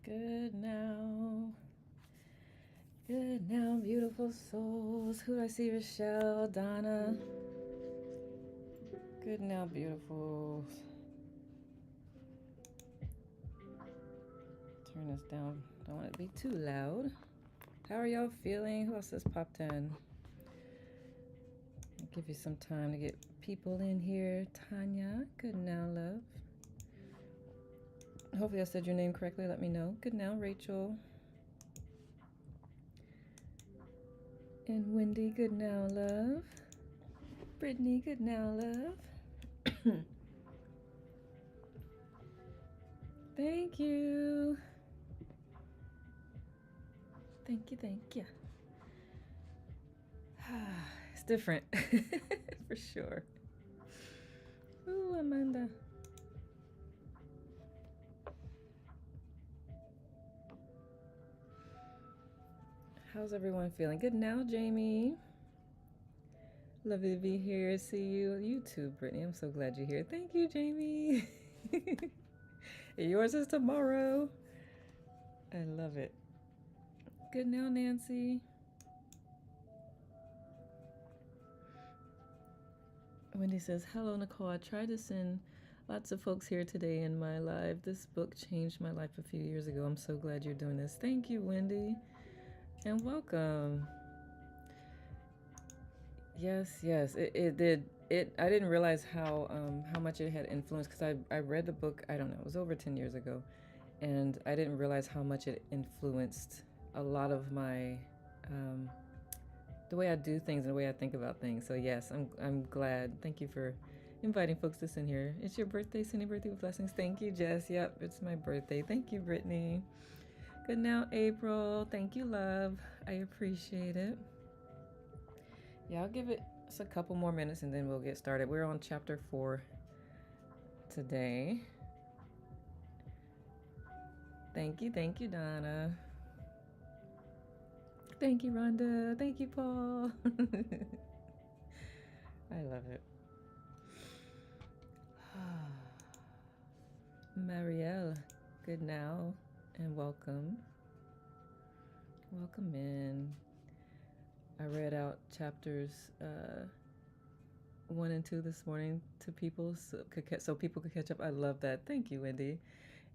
Good now. Good now, beautiful souls. Who do I see? Rochelle, Donna. Good now, beautiful. Turn this down. Don't want it to be too loud. How are y'all feeling? Who else has popped in? I'll give you some time to get people in here. Tanya, good now, love. Hopefully I said your name correctly. Let me know. Good now, Rachel. And Wendy, good now, love. Brittany, good now, love. Thank you. Thank you, thank you. It's different, for sure. Ooh, Amanda. How's everyone feeling? Good now, Jamie. Lovely to be here. See you. You too, Brittany. I'm so glad you're here. Thank you, Jamie. Yours is tomorrow. I love it. Good now, Nancy. Wendy says, hello, Nicole. I tried to send lots of folks here today in my live. This book changed my life a few years ago. I'm so glad you're doing this. Thank you, Wendy. And welcome. Yes, it did. I didn't realize how much it had influenced because I read the book, I don't know, it was over 10 years ago. And I didn't realize how much it influenced a lot of my the way I do things and the way I think about things. So yes, I'm glad. Thank you for inviting folks to send here. It's your birthday, sending birthday with blessings. Thank you, Jess. Yep, it's my birthday. Thank you, Brittany. Good now, April. Thank you, love. I appreciate it. Yeah, I'll give it just a couple more minutes and then we'll get started. We're on chapter 4 today. Thank you, Donna. Thank you, Rhonda. Thank you, Paul. I love it. Marielle, good now and welcome. Welcome in. I read out chapters 1 and 2 this morning to people so people could catch up. I love that. Thank you, Wendy.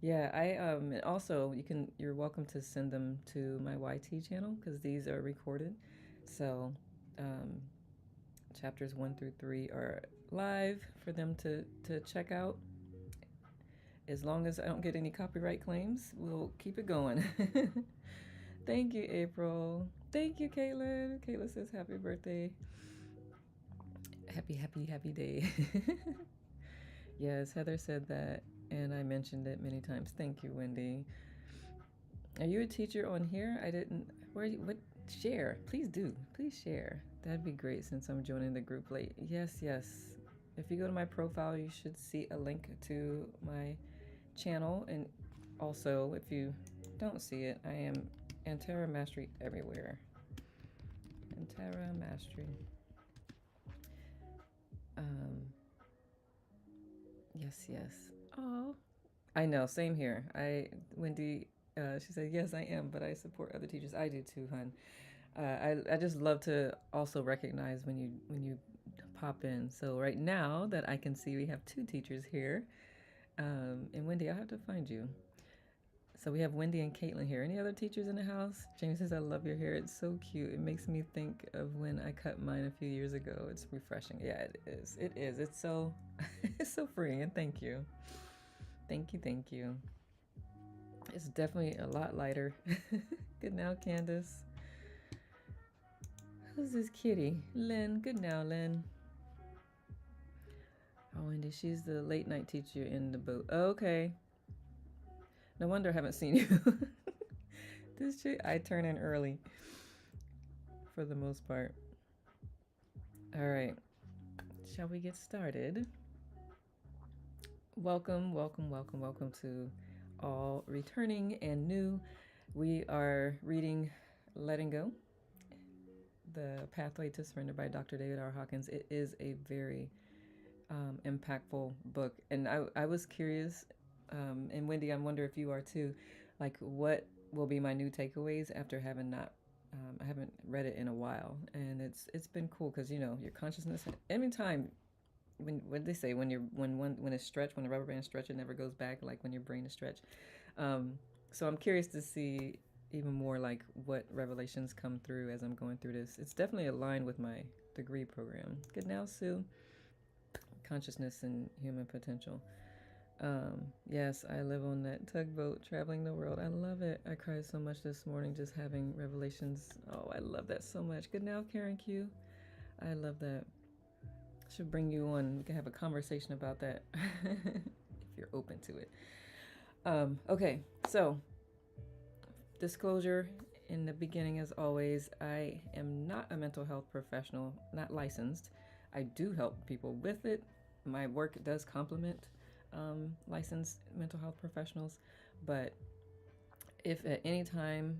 Yeah, and also you're welcome to send them to my YT channel because these are recorded. So chapters 1 through 3 are live for them to check out. As long as I don't get any copyright claims, we'll keep it going. Thank you, April. Thank you, Caitlin. Caitlin says happy birthday. Happy day. Yes, Heather said that, and I mentioned it many times. Thank you, Wendy. Are you a teacher on here? I didn't. Where are you? What? Share. Please do. Please share. That'd be great since I'm joining the group late. Yes. If you go to my profile, you should see a link to my channel. And also, if you don't see it, I am Antara Mastery everywhere. Antara Mastery. Yes. Oh, I know. Same here. Wendy, she said, yes, I am, but I support other teachers. I do too, hun. I just love to also recognize when you pop in. So right now that I can see we have 2 teachers here, and Wendy, I'll have to find you. So we have Wendy and Caitlin here. Any other teachers in the house? Jamie says, I love your hair. It's so cute. It makes me think of when I cut mine a few years ago. It's refreshing. Yeah, it is. It's so, it's so freeing. And thank you. Thank you. It's definitely a lot lighter. Good now, Candace. Who's this kitty? Lynn. Good now, Lynn. Oh, Wendy, she's the late night teacher in the boat. Oh, okay. No wonder I haven't seen you. This chick, I turn in early for the most part. All right. Shall we get started? Welcome to all returning and new. We are reading Letting Go, The Pathway to Surrender by Dr. David R. Hawkins. It is a very impactful book. And I was curious, and Wendy, I wonder if you are too. Like, what will be my new takeaways after having not I haven't read it in a while, and it's been cool because your consciousness. Anytime when what they say when it's stretched, when the rubber band stretch, it never goes back. Like when your brain is stretched. Um, so I'm curious to see even more like what revelations come through as I'm going through this. It's definitely aligned with my degree program. Good now, Sue. Consciousness and human potential. Yes, I live on that tugboat traveling the world. I love it. I cried so much this morning just having revelations. Oh, I love that so much. Good now, Karen Q. I love that. Should bring you on. We can have a conversation about that if you're open to it. Okay, so disclosure in the beginning, as always, I am not a mental health professional, not licensed. I do help people with it. My work does complement licensed mental health professionals, but if at any time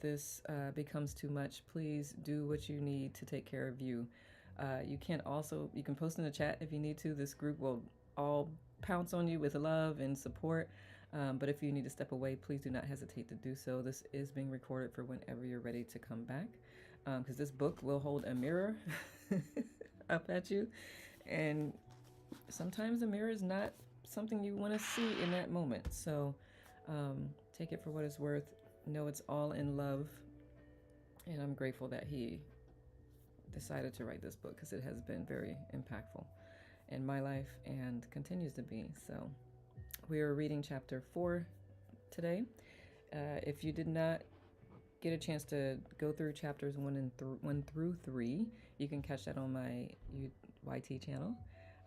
this becomes too much, please do what you need to take care of you. You can post in the chat if you need to. This group will all pounce on you with love and support. But if you need to step away, please do not hesitate to do so. This is being recorded for whenever you're ready to come back, because this book will hold a mirror up at you, and sometimes the mirror is not something you want to see in that moment. So take it for what it's worth. Know it's all in love, and I'm grateful that he decided to write this book because it has been very impactful in my life and continues to be. So we are reading chapter 4 today. If you did not get a chance to go through chapters 1 through 3, you can catch that on my YT channel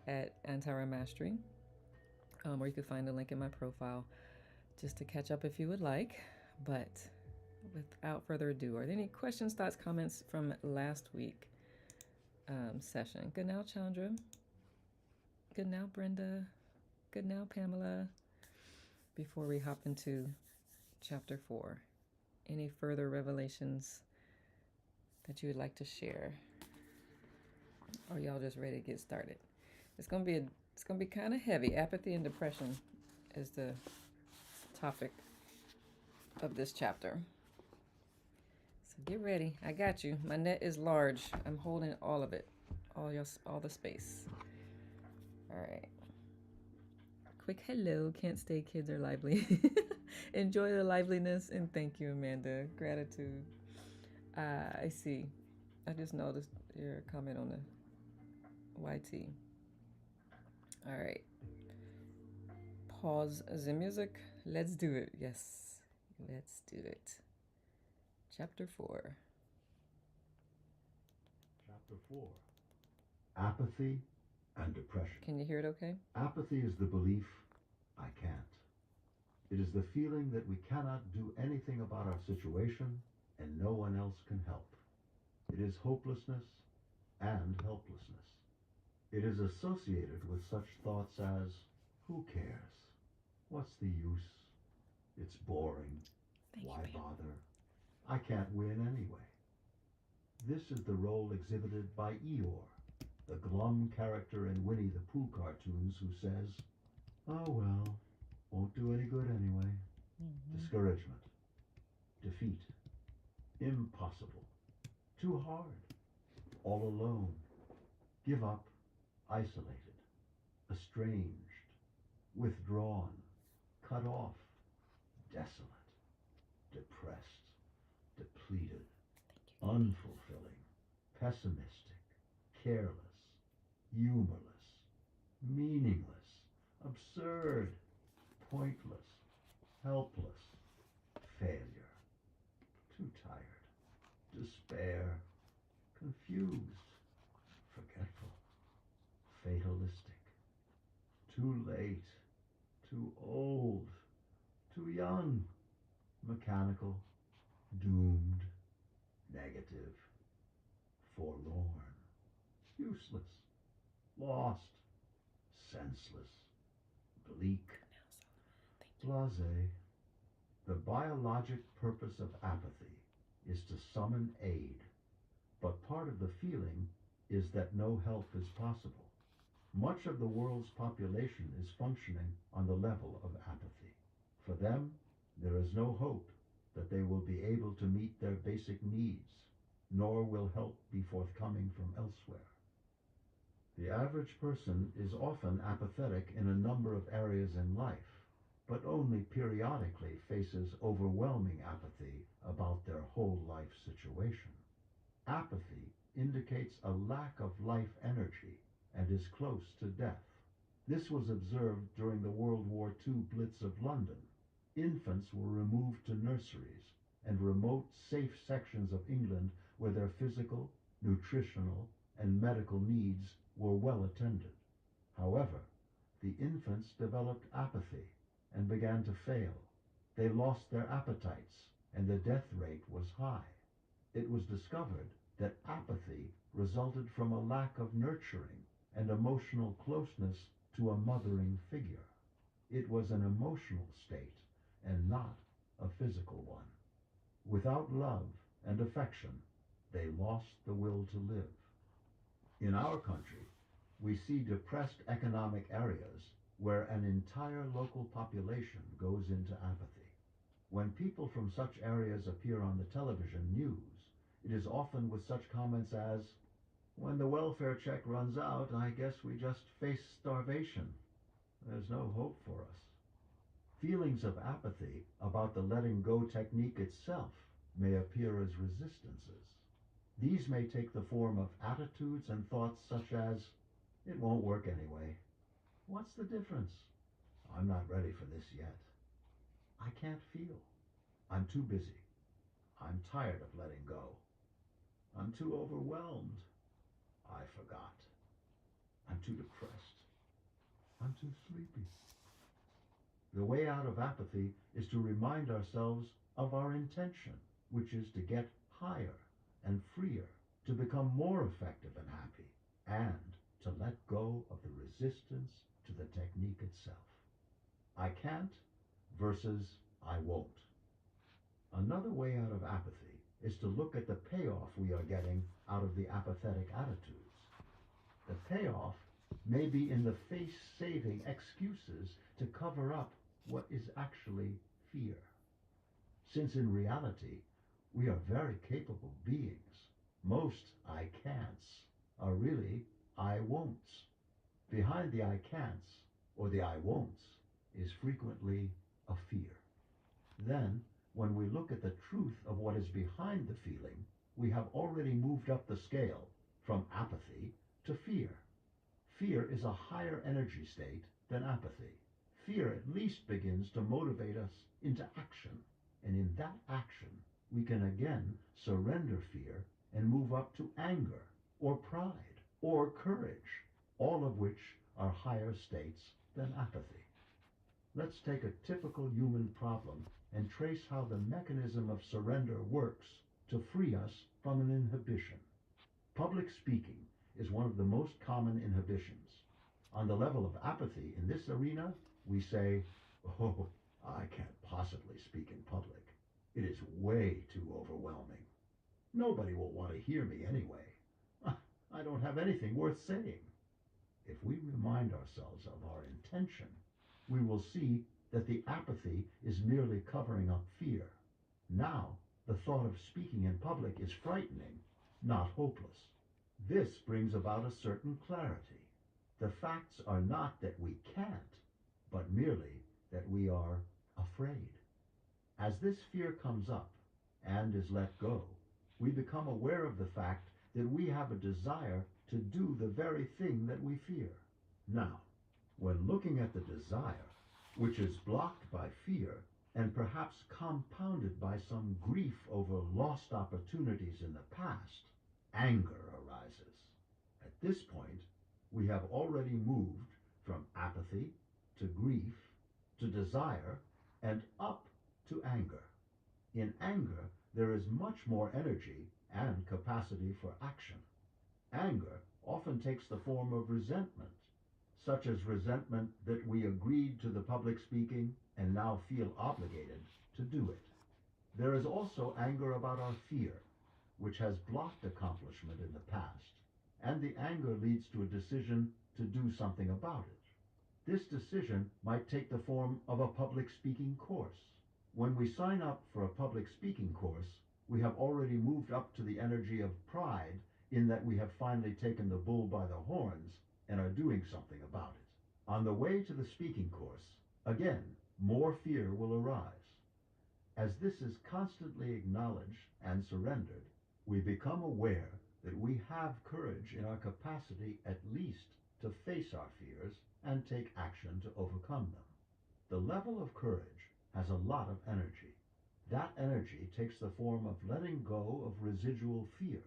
at Antara Mastery, or you can find a link in my profile just to catch up if you would like. But without further ado, are there any questions, thoughts, comments from last week session? Good now, Chandra. Good now, Brenda. Good now, Pamela. Before we hop into chapter 4, any further revelations that you would like to share? Or y'all just ready to get started? It's gonna be kind of heavy. Apathy and depression is the topic of this chapter. So get ready. I got you. My net is large. I'm holding all of it, all the space. All right. Quick hello. Can't stay. Kids are lively. Enjoy the liveliness and thank you, Amanda. Gratitude. I see. I just noticed your comment on the YT. All right. Pause the music. Let's do it. Yes. Let's do it. Chapter 4. Chapter 4. Apathy and depression. Can you hear it okay? Apathy is the belief, I can't. It is the feeling that we cannot do anything about our situation and no one else can help. It is hopelessness and helplessness. It is associated with such thoughts as, who cares? What's the use? It's boring. Why bother? I can't win anyway. This is the role exhibited by Eeyore, the glum character in Winnie the Pooh cartoons who says, oh well, won't do any good anyway. Discouragement, defeat, impossible, too hard, all alone, give up, isolated, estranged, withdrawn, cut off, desolate, depressed, depleted, unfulfilling, pessimistic, careless, humorless, meaningless, absurd, pointless, helpless, failure, too tired, despair, confused, forgetful, fatalistic, too late, too old, too young, mechanical, doomed, negative, forlorn, useless, lost, senseless, bleak, blasé. The biologic purpose of apathy is to summon aid, but part of the feeling is that no help is possible. Much of the world's population is functioning on the level of apathy. For them, There is no hope that they will be able to meet their basic needs, nor will help be forthcoming from elsewhere. The average person is often apathetic in a number of areas in life, but only periodically faces overwhelming apathy about their whole life situation. Apathy indicates a lack of life energy and is close to death. This was observed during the World War II Blitz of London. Infants were removed to nurseries and remote, safe sections of England where their physical, nutritional, and medical needs were well attended. However, the infants developed apathy and began to fail. They lost their appetites, and the death rate was high. It was discovered that apathy resulted from a lack of nurturing and emotional closeness to a mothering figure. It was an emotional state and not a physical one. Without love and affection, they lost the will to live. In our country, we see depressed economic areas where an entire local population goes into apathy. When people from such areas appear on the television news, it is often with such comments as, "When the welfare check runs out, I guess we just face starvation. There's no hope for us." Feelings of apathy about the letting go technique itself may appear as resistances. These may take the form of attitudes and thoughts such as, "It won't work anyway. What's the difference? I'm not ready for this yet. I can't feel. I'm too busy. I'm tired of letting go. I'm too overwhelmed. I forgot. I'm too depressed. I'm too sleepy." The way out of apathy is to remind ourselves of our intention, which is to get higher and freer, to become more effective and happy, and to let go of the resistance to the technique itself. I can't versus I won't. Another way out of apathy is to look at the payoff we are getting out of the apathetic attitudes. The payoff may be in the face-saving excuses to cover up what is actually fear. Since in reality, we are very capable beings, most I can'ts are really I won'ts. Behind the I can'ts or the I won'ts is frequently a fear. Then, when we look at the truth of what is behind the feeling, we have already moved up the scale from apathy to fear. Fear is a higher energy state than apathy. Fear at least begins to motivate us into action, and in that action we can again surrender fear and move up to anger or pride or courage, all of which are higher states than apathy. Let's take a typical human problem and trace how the mechanism of surrender works to free us from an inhibition. Public speaking is one of the most common inhibitions. On the level of apathy in this arena, we say, "Oh, I can't possibly speak in public. It is way too overwhelming. Nobody will want to hear me anyway. I don't have anything worth saying." If we remind ourselves of our intention, we will see that the apathy is merely covering up fear. Now, the thought of speaking in public is frightening, not hopeless. This brings about a certain clarity. The facts are not that we can't, but merely that we are afraid. As this fear comes up and is let go, we become aware of the fact that we have a desire to do the very thing that we fear. Now, when looking at the desire, which is blocked by fear and perhaps compounded by some grief over lost opportunities in the past, anger arises. At this point, we have already moved from apathy to grief to desire and up to anger. In anger, there is much more energy and capacity for action. Anger often takes the form of resentment, such as resentment that we agreed to the public speaking and now feel obligated to do it. There is also anger about our fear, which has blocked accomplishment in the past, and the anger leads to a decision to do something about it. This decision might take the form of a public speaking course. When we sign up for a public speaking course, we have already moved up to the energy of pride in that we have finally taken the bull by the horns and are doing something about it. On the way to the speaking course, again, more fear will arise. As this is constantly acknowledged and surrendered, we become aware that we have courage in our capacity at least to face our fears and take action to overcome them. The level of courage has a lot of energy. That energy takes the form of letting go of residual fear,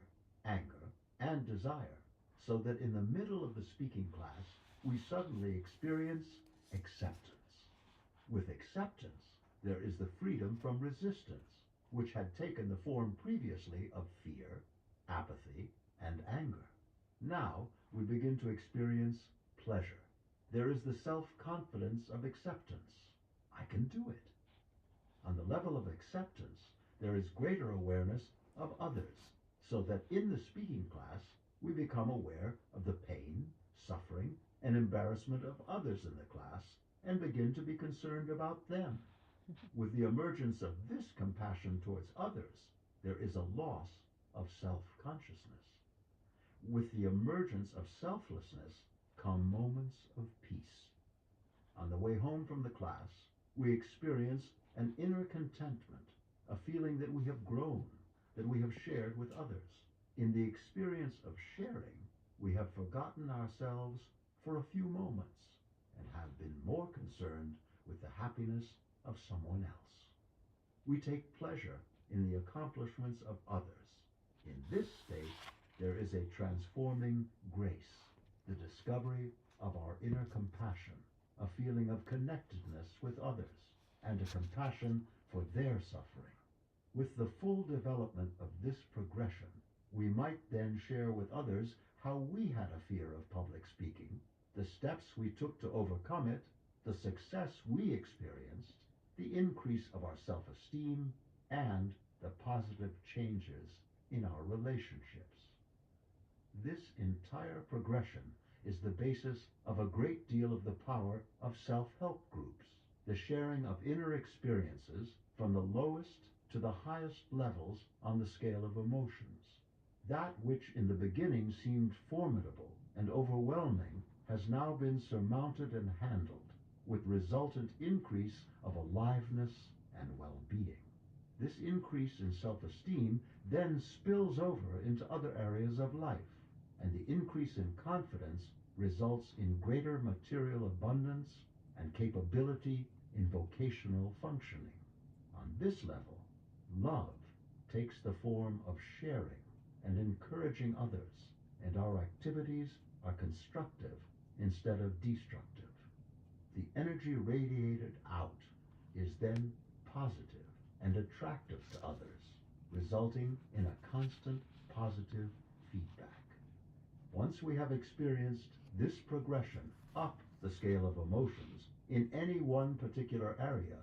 anger, and desire, so that in the middle of the speaking class, we suddenly experience acceptance. With acceptance, there is the freedom from resistance, which had taken the form previously of fear, apathy, and anger. Now we begin to experience pleasure. There is the self-confidence of acceptance. I can do it. On the level of acceptance, there is greater awareness of others, so that in the speaking class, we become aware of the pain, suffering, and embarrassment of others in the class and begin to be concerned about them. With the emergence of this compassion towards others, there is a loss of self-consciousness. With the emergence of selflessness come moments of peace. On the way home from the class, we experience an inner contentment, a feeling that we have grown, that we have shared with others. In the experience of sharing, we have forgotten ourselves for a few moments and have been more concerned with the happiness of someone else. We take pleasure in the accomplishments of others. In this state, there is a transforming grace, the discovery of our inner compassion, a feeling of connectedness with others, and a compassion for their suffering. With the full development of this progression, we might then share with others how we had a fear of public speaking, the steps we took to overcome it, the success we experienced, the increase of our self-esteem, and the positive changes in our relationships. This entire progression is the basis of a great deal of the power of self-help groups, the sharing of inner experiences from the lowest to the highest levels on the scale of emotions. That which in the beginning seemed formidable and overwhelming has now been surmounted and handled, with resultant increase of aliveness and well-being. This increase in self-esteem then spills over into other areas of life, and the increase in confidence results in greater material abundance and capability in vocational functioning. On this level, love takes the form of sharing and encouraging others, and our activities are constructive instead of destructive. The energy radiated out is then positive and attractive to others, resulting in a constant positive feedback. Once we have experienced this progression up the scale of emotions in any one particular area,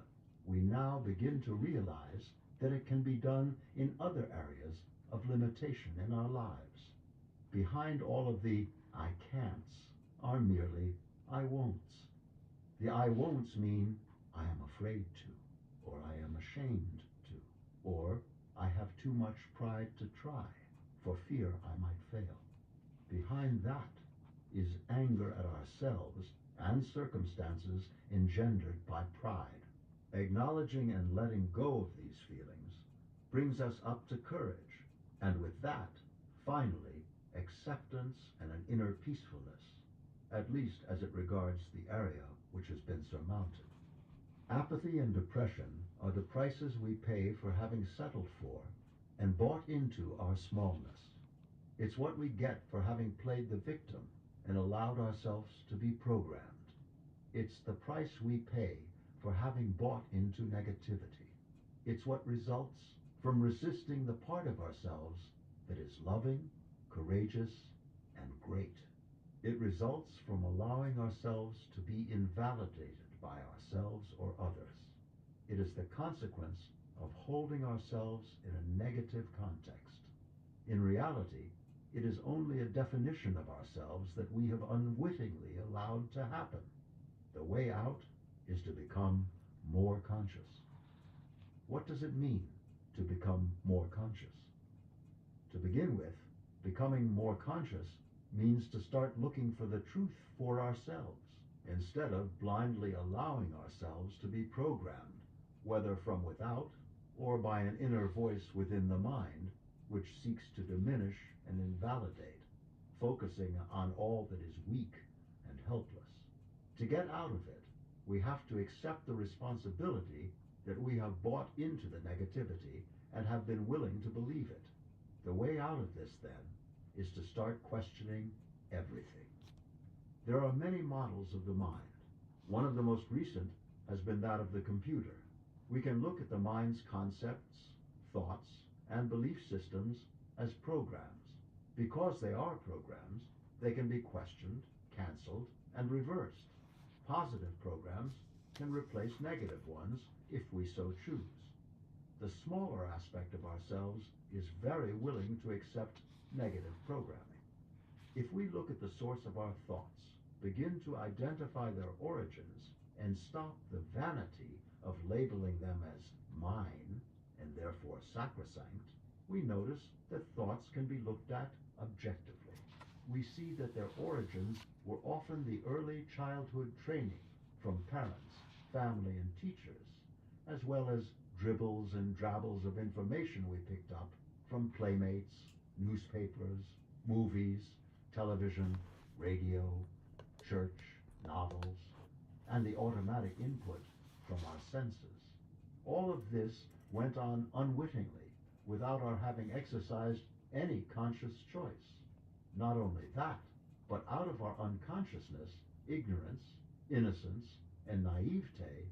we now begin to realize that it can be done in other areas of limitation in our lives. Behind all of the I can'ts are merely I won'ts. The I won'ts mean I am afraid to, or I am ashamed to, or I have too much pride to try, for fear I might fail. Behind that is anger at ourselves and circumstances engendered by pride. Acknowledging and letting go of these feelings brings us up to courage, and with that, finally, acceptance and an inner peacefulness, at least as it regards the area which has been surmounted. Apathy and depression are the prices we pay for having settled for and bought into our smallness. It's what we get for having played the victim and allowed ourselves to be programmed. It's the price we pay for having bought into negativity. It's what results from resisting the part of ourselves that is loving, courageous, and great. It results from allowing ourselves to be invalidated by ourselves or others. It is the consequence of holding ourselves in a negative context. In reality, it is only a definition of ourselves that we have unwittingly allowed to happen. The way out is to become more conscious. What does it mean to become more conscious? To begin with, becoming more conscious means to start looking for the truth for ourselves, instead of blindly allowing ourselves to be programmed, whether from without or by an inner voice within the mind which seeks to diminish and invalidate, focusing on all that is weak and helpless. To get out of it, we have to accept the responsibility that we have bought into the negativity and have been willing to believe it. The way out of this, then, is to start questioning everything. There are many models of the mind. One of the most recent has been that of the computer. We can look at the mind's concepts, thoughts, and belief systems as programs. Because they are programs, they can be questioned, canceled, and reversed. Positive programs can replace negative ones if we so choose. The smaller aspect of ourselves is very willing to accept negative programming. If we look at the source of our thoughts, begin to identify their origins, and stop the vanity of labeling them as mine and therefore sacrosanct, we notice that thoughts can be looked at objectively. We see that their origins were often the early childhood training from parents, family, and teachers, as well as dribbles and drabbles of information we picked up from playmates, newspapers, movies, television, radio, church, novels, and the automatic input from our senses. All of this went on unwittingly, without our having exercised any conscious choice. Not only that, but out of our unconsciousness, ignorance, innocence, and naivete,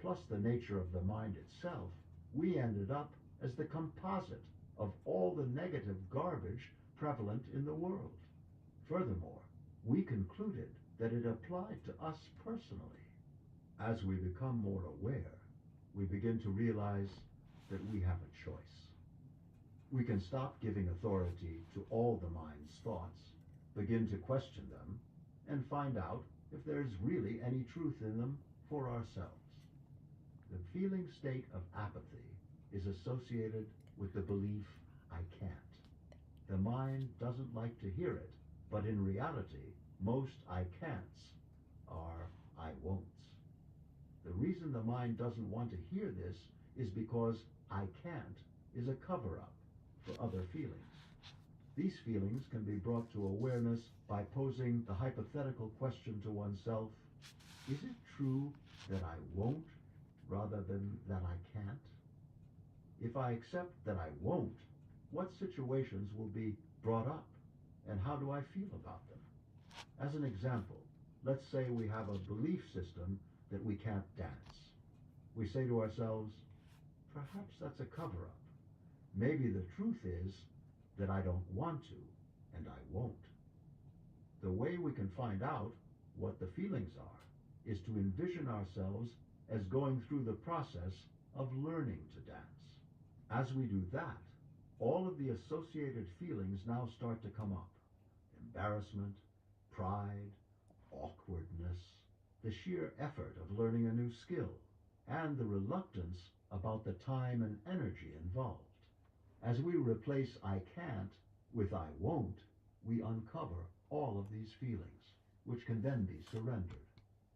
plus the nature of the mind itself, we ended up as the composite of all the negative garbage prevalent in the world. Furthermore, we concluded that it applied to us personally. As we become more aware, we begin to realize that we have a choice. We can stop giving authority to all the mind's thoughts, begin to question them, and find out if there's really any truth in them for ourselves. The feeling state of apathy is associated with the belief, I can't. The mind doesn't like to hear it, but in reality, most I can'ts are I won'ts. The reason the mind doesn't want to hear this is because I can't is a cover-up for other feelings. These feelings can be brought to awareness by posing the hypothetical question to oneself, is it true that I won't rather than that I can't? If I accept that I won't, what situations will be brought up, and how do I feel about them? As an example, let's say we have a belief system that we can't dance. We say to ourselves, perhaps that's a cover-up. Maybe the truth is that I don't want to, and I won't. The way we can find out what the feelings are is to envision ourselves as going through the process of learning to dance. As we do that, all of the associated feelings now start to come up. Embarrassment, pride, awkwardness, the sheer effort of learning a new skill, and the reluctance about the time and energy involved. As we replace I can't with I won't, we uncover all of these feelings, which can then be surrendered.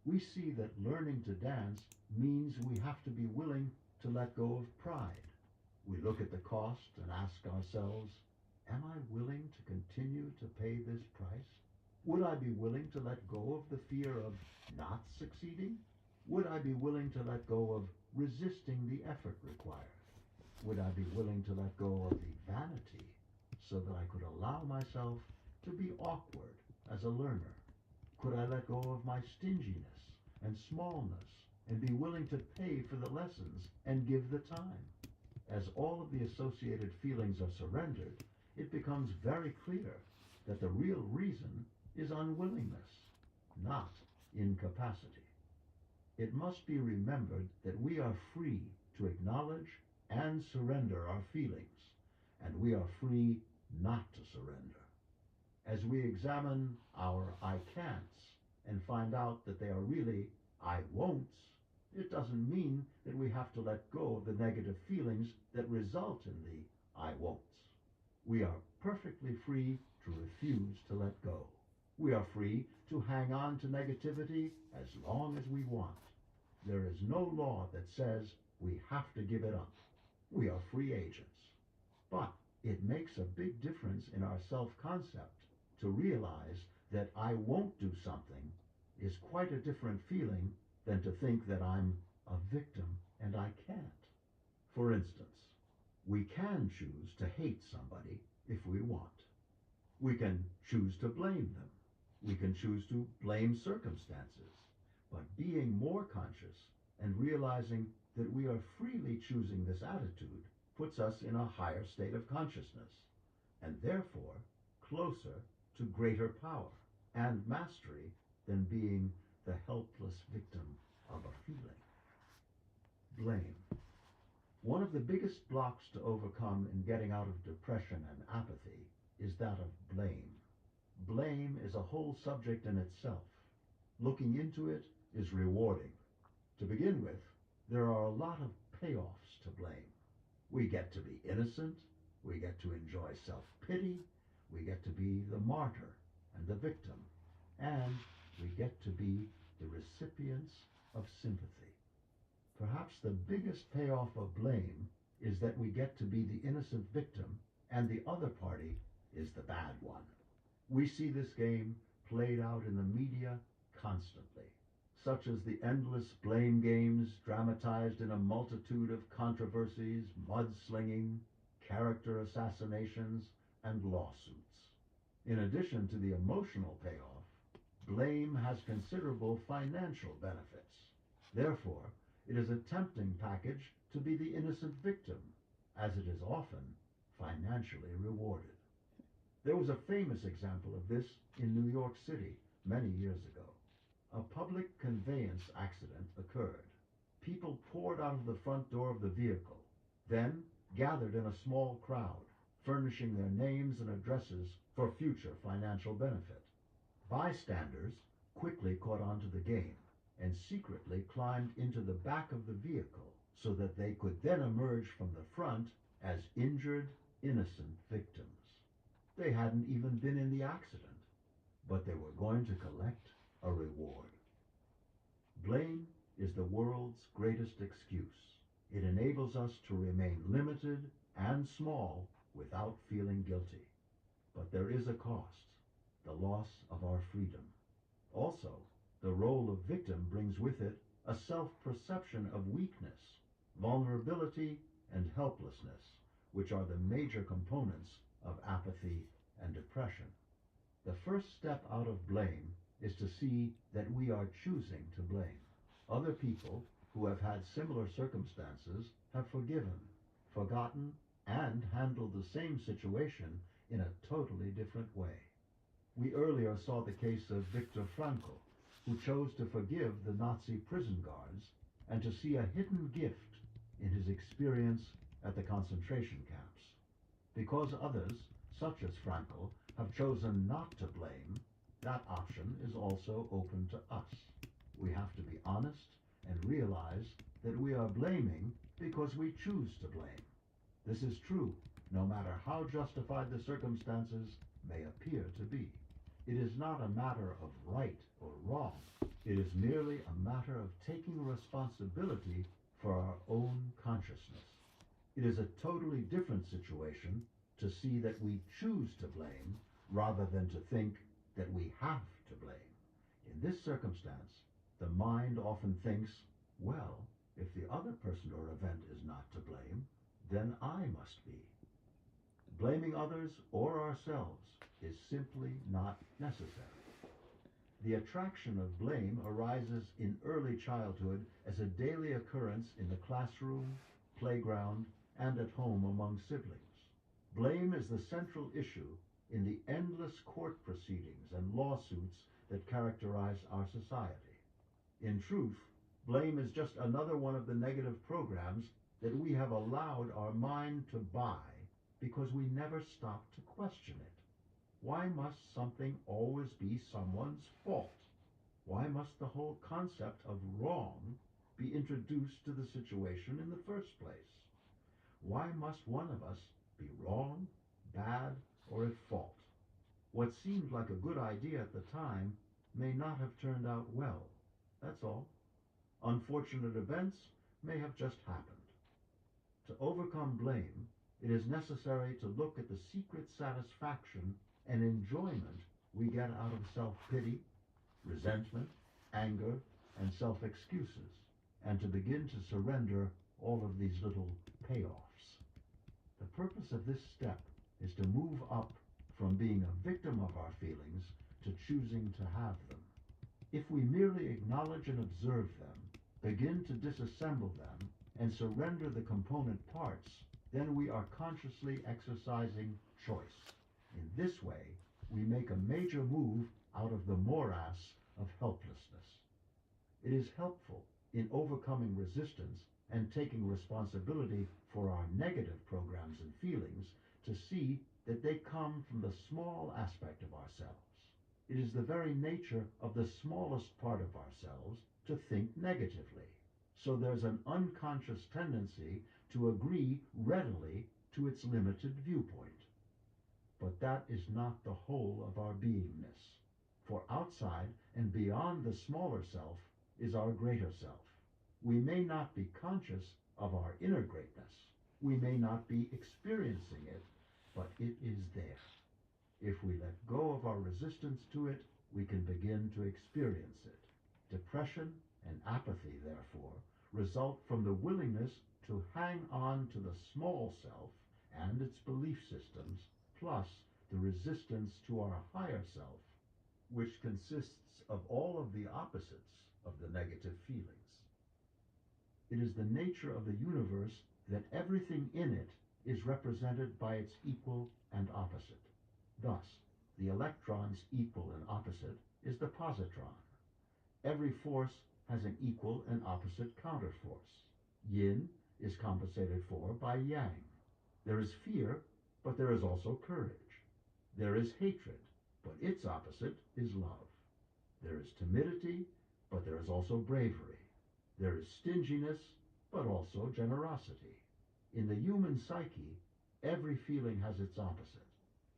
We see that learning to dance means we have to be willing to let go of pride. We look at the cost and ask ourselves, am I willing to continue to pay this price? Would I be willing to let go of the fear of not succeeding? Would I be willing to let go of resisting the effort required? Would I be willing to let go of the vanity so that I could allow myself to be awkward as a learner? Could I let go of my stinginess and smallness and be willing to pay for the lessons and give the time? As all of the associated feelings are surrendered, it becomes very clear that the real reason is unwillingness, not incapacity. It must be remembered that we are free to acknowledge and surrender our feelings, and we are free not to surrender. As we examine our I can'ts and find out that they are really I won'ts, It doesn't mean that we have to let go of the negative feelings that result in the I won'ts. We are perfectly free to refuse to let go. We are free to hang on to negativity as long as we want. There is no law that says we have to give it up. We are free agents. But it makes a big difference in our self-concept to realize that I won't do something is quite a different feeling than to think that I'm a victim and I can't. For instance, we can choose to hate somebody if we want. We can choose to blame them. We can choose to blame circumstances. But being more conscious and realizing that we are freely choosing this attitude puts us in a higher state of consciousness, and therefore closer to greater power and mastery than being the helpless victim of a feeling. Blame. One of the biggest blocks to overcome in getting out of depression and apathy is that of blame. Blame is a whole subject in itself. Looking into it is rewarding. To begin with, there are a lot of payoffs to blame. We get to be innocent, we get to enjoy self-pity, we get to be the martyr and the victim, and we get to be the recipients of sympathy. Perhaps the biggest payoff of blame is that we get to be the innocent victim and the other party is the bad one. We see this game played out in the media constantly, such as the endless blame games dramatized in a multitude of controversies, mudslinging, character assassinations, and lawsuits. In addition to the emotional payoff, blame has considerable financial benefits. Therefore, it is a tempting package to be the innocent victim, as it is often financially rewarded. There was a famous example of this in New York City many years ago. A public conveyance accident occurred. People poured out of the front door of the vehicle, then gathered in a small crowd, furnishing their names and addresses for future financial benefit. Bystanders quickly caught on to the game and secretly climbed into the back of the vehicle so that they could then emerge from the front as injured, innocent victims. They hadn't even been in the accident, but they were going to collect a reward. Blame is the world's greatest excuse. It enables us to remain limited and small without feeling guilty. But there is a cost, the loss of our freedom. Also, the role of victim brings with it a self-perception of weakness, vulnerability, and helplessness, which are the major components of apathy and depression. The first step out of blame is to see that we are choosing to blame. Other people who have had similar circumstances have forgiven, forgotten, and handled the same situation in a totally different way. We earlier saw the case of Viktor Frankl, who chose to forgive the Nazi prison guards and to see a hidden gift in his experience at the concentration camps. Because others, such as Frankl, have chosen not to blame, that option is also open to us. We have to be honest and realize that we are blaming because we choose to blame. This is true, no matter how justified the circumstances may appear to be. It is not a matter of right or wrong. It is merely a matter of taking responsibility for our own consciousness. It is a totally different situation to see that we choose to blame rather than to think that we have to blame. In this circumstance, the mind often thinks, well, if the other person or event is not to blame, then I must be. Blaming others or ourselves is simply not necessary. The attraction of blame arises in early childhood as a daily occurrence in the classroom, playground, and at home among siblings. Blame is the central issue in the endless court proceedings and lawsuits that characterize our society. In truth, blame is just another one of the negative programs that we have allowed our mind to buy because we never stop to question it. Why must something always be someone's fault? Why must the whole concept of wrong be introduced to the situation in the first place? Why must one of us be wrong, bad, or at fault? What seemed like a good idea at the time may not have turned out well. That's all. Unfortunate events may have just happened. To overcome blame, it is necessary to look at the secret satisfaction and enjoyment we get out of self-pity, resentment, anger, and self-excuses, and to begin to surrender all of these little payoffs. The purpose of this step is to move up from being a victim of our feelings to choosing to have them. If we merely acknowledge and observe them, begin to disassemble them, and surrender the component parts, then we are consciously exercising choice. In this way, we make a major move out of the morass of helplessness. It is helpful in overcoming resistance and taking responsibility for our negative programs and feelings to see that they come from the small aspect of ourselves. It is the very nature of the smallest part of ourselves to think negatively. So there's an unconscious tendency to agree readily to its limited viewpoint. But that is not the whole of our beingness. For outside and beyond the smaller self is our greater self. We may not be conscious of our inner greatness. We may not be experiencing it, but it is there. If we let go of our resistance to it, we can begin to experience it. Depression and apathy, therefore, result from the willingness to hang on to the small self and its belief systems, plus the resistance to our higher self, which consists of all of the opposites of the negative feelings. It is the nature of the universe that everything in it is represented by its equal and opposite. Thus, the electron's equal and opposite is the positron. Every force has an equal and opposite counterforce. Yin is compensated for by yang. There is fear, but there is also courage. There is hatred, but its opposite is love. There is timidity, but there is also bravery. There is stinginess, but also generosity. In the human psyche, every feeling has its opposite.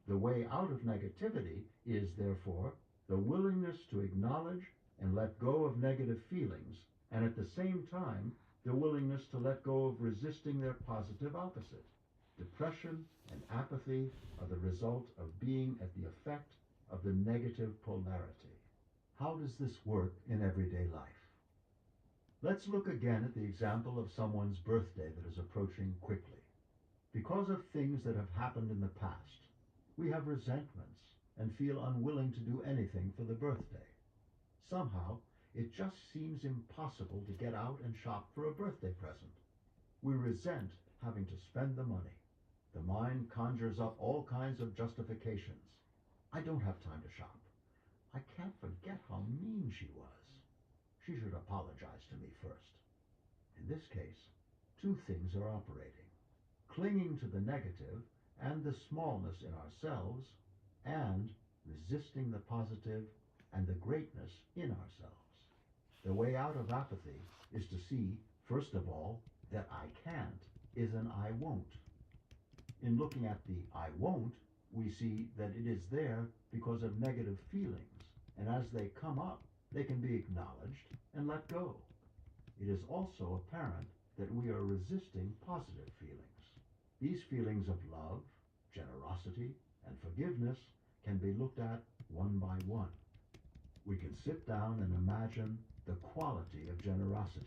The way out of negativity is, therefore, the willingness to acknowledge and let go of negative feelings, and at the same time, the willingness to let go of resisting their positive opposite. Depression and apathy are the result of being at the effect of the negative polarity. How does this work in everyday life? Let's look again at the example of someone's birthday that is approaching quickly. Because of things that have happened in the past, we have resentments and feel unwilling to do anything for the birthday. Somehow, it just seems impossible to get out and shop for a birthday present. We resent having to spend the money. The mind conjures up all kinds of justifications. I don't have time to shop. I can't forget how mean she was. She should apologize to me first. In this case, two things are operating: clinging to the negative and the smallness in ourselves, and resisting the positive and the greatness in ourselves. The way out of apathy is to see, first of all, that I can't is an I won't. In looking at the I won't, we see that it is there because of negative feelings, and as they come up, they can be acknowledged and let go. It is also apparent that we are resisting positive feelings. These feelings of love, generosity, and forgiveness can be looked at one by one. We can sit down and imagine the quality of generosity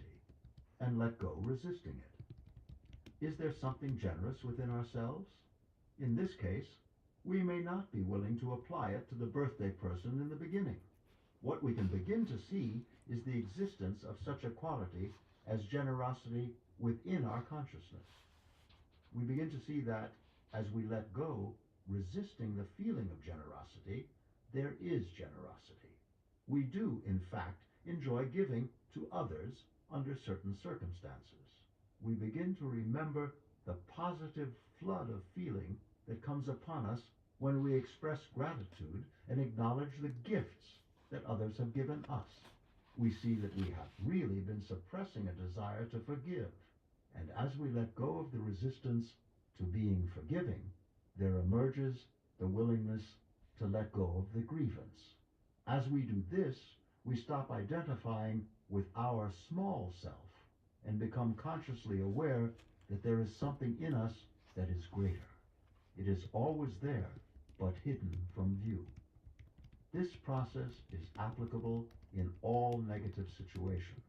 and let go resisting it. Is there something generous within ourselves? In this case, we may not be willing to apply it to the birthday person in the beginning. What we can begin to see is the existence of such a quality as generosity within our consciousness. We begin to see that as we let go, resisting the feeling of generosity, there is generosity. We do, in fact, enjoy giving to others under certain circumstances. We begin to remember the positive flood of feeling that comes upon us when we express gratitude and acknowledge the gifts that others have given us. we see that we have really been suppressing a desire to forgive. And as we let go of the resistance to being forgiving, there emerges the willingness to let go of the grievance. As we do this, we stop identifying with our small self and become consciously aware that there is something in us that is greater. It is always there, but hidden from view. This process is applicable in all negative situations.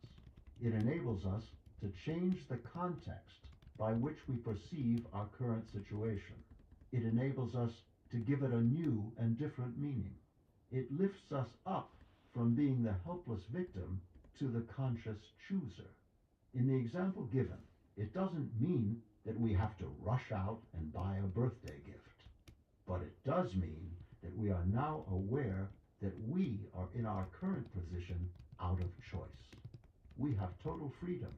It enables us to change the context by which we perceive our current situation. It enables us to give it a new and different meaning. It lifts us up from being the helpless victim to the conscious chooser. In the example given, it doesn't mean that we have to rush out and buy a birthday gift, but it does mean that we are now aware that we are in our current position out of choice. We have total freedom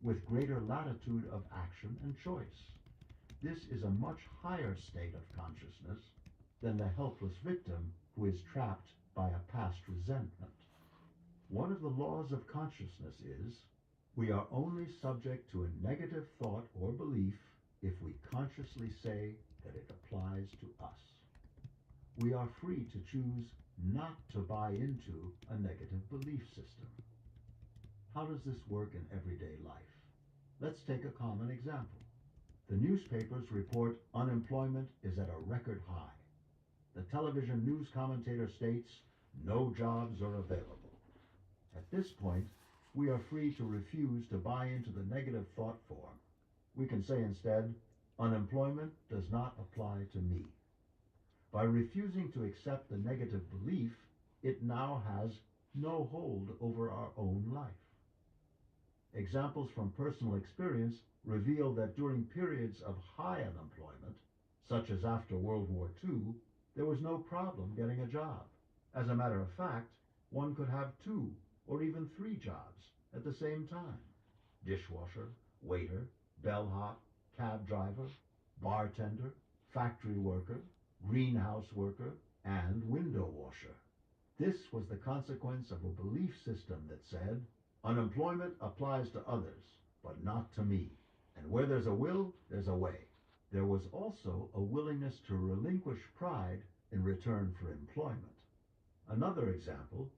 with greater latitude of action and choice. This is a much higher state of consciousness than the helpless victim who is trapped by a past resentment. One of the laws of consciousness is we are only subject to a negative thought or belief if we consciously say that it applies to us. We are free to choose not to buy into a negative belief system. How does this work in everyday life? Let's take a common example. The newspapers report unemployment is at a record high. The television news commentator states no jobs are available. At this point, we are free to refuse to buy into the negative thought form. We can say instead, unemployment does not apply to me. By refusing to accept the negative belief, it now has no hold over our own life. Examples from personal experience reveal that during periods of high unemployment, such as after World War II, there was no problem getting a job. As a matter of fact, one could have 2 or even 3 jobs at the same time. Dishwasher, waiter, bellhop, cab driver, bartender, factory worker, greenhouse worker, and window washer. This was the consequence of a belief system that said, unemployment applies to others, but not to me. And where there's a will, there's a way. There was also a willingness to relinquish pride in return for employment. Another example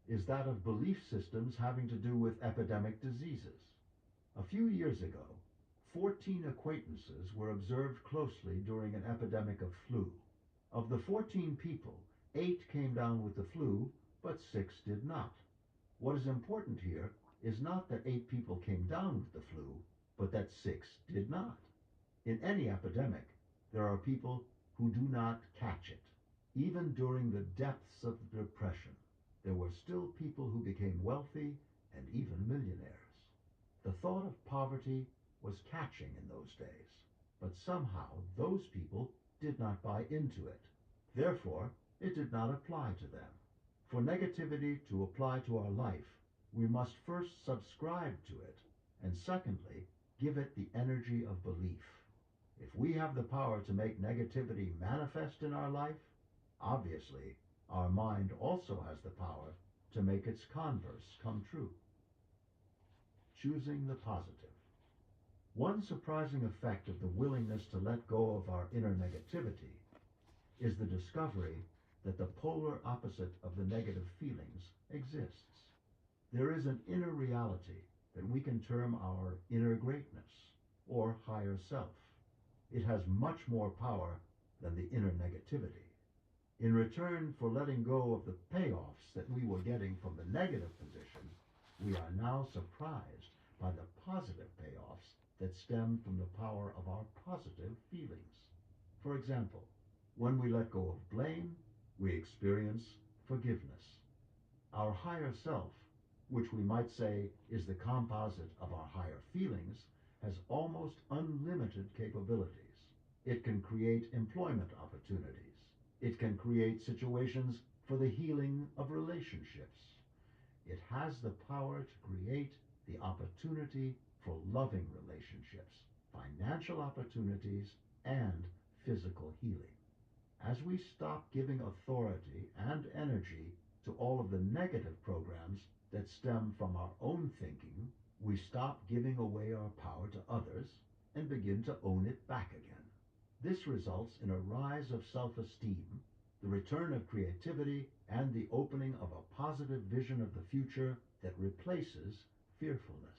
is that of belief systems having to do with epidemic diseases. A few years ago, 14 acquaintances were observed closely during an epidemic of flu. Of the 14 people, 8 came down with the flu, but 6 did not. What is important here is not that 8 people came down with the flu, but that 6 did not. In any epidemic, there are people who do not catch it. Even during the depths of the Depression, there were still people who became wealthy and even millionaires. The thought of poverty was catching in those days, but somehow those people did not buy into it. Therefore, it did not apply to them. For negativity to apply to our life, we must first subscribe to it, and secondly, give it the energy of belief. If we have the power to make negativity manifest in our life, obviously, our mind also has the power to make its converse come true. Choosing the positive. One surprising effect of the willingness to let go of our inner negativity is the discovery that the polar opposite of the negative feelings exists. There is an inner reality that we can term our inner greatness or higher self. It has much more power than the inner negativity. In return for letting go of the payoffs that we were getting from the negative position, we are now surprised by the positive payoffs that stem from the power of our positive feelings. For example, when we let go of blame, we experience forgiveness. Our higher self, which we might say is the composite of our higher feelings, has almost unlimited capabilities. It can create employment opportunities. It can create situations for the healing of relationships. It has the power to create the opportunity for loving relationships, financial opportunities, and physical healing. As we stop giving authority and energy to all of the negative programs that stem from our own thinking, we stop giving away our power to others and begin to own it back again. This results in a rise of self-esteem, the return of creativity, and the opening of a positive vision of the future that replaces fearfulness.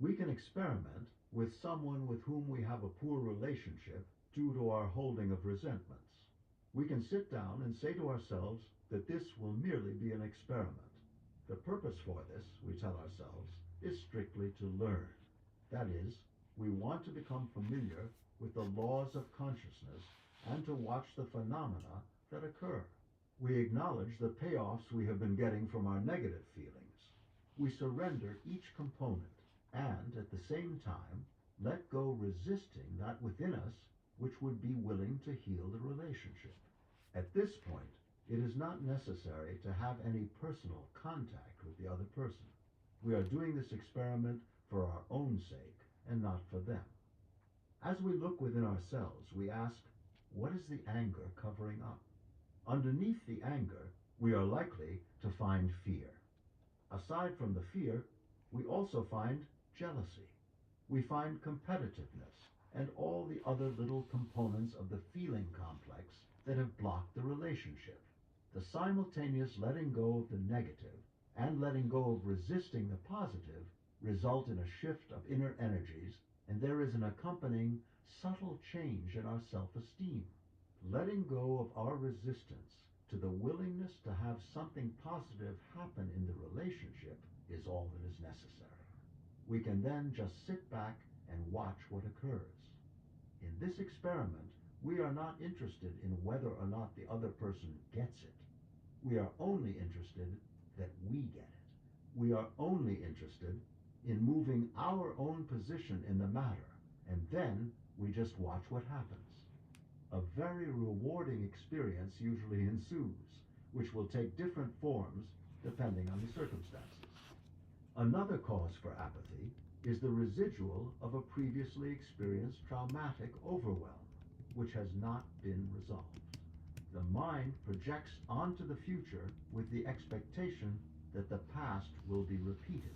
We can experiment with someone with whom we have a poor relationship due to our holding of resentments. We can sit down and say to ourselves that this will merely be an experiment. The purpose for this, we tell ourselves, is strictly to learn. That is, we want to become familiar with the laws of consciousness and to watch the phenomena that occur. We acknowledge the payoffs we have been getting from our negative feelings. We surrender each component and, at the same time, let go resisting that within us which would be willing to heal the relationship. At this point, it is not necessary to have any personal contact with the other person. We are doing this experiment for our own sake and not for them. As we look within ourselves, we ask, what is the anger covering up? Underneath the anger, we are likely to find fear. Aside from the fear, we also find jealousy. We find competitiveness and all the other little components of the feeling complex that have blocked the relationship. The simultaneous letting go of the negative and letting go of resisting the positive result in a shift of inner energies, and there is an accompanying subtle change in our self-esteem. Letting go of our resistance to the willingness to have something positive happen in the relationship is all that is necessary. We can then just sit back and watch what occurs. In this experiment, we are not interested in whether or not the other person gets it. We are only interested that we get it. We are only interested in moving our own position in the matter, and then we just watch what happens. A very rewarding experience usually ensues, which will take different forms depending on the circumstances. Another cause for apathy is the residual of a previously experienced traumatic overwhelm, which has not been resolved. The mind projects onto the future with the expectation that the past will be repeated.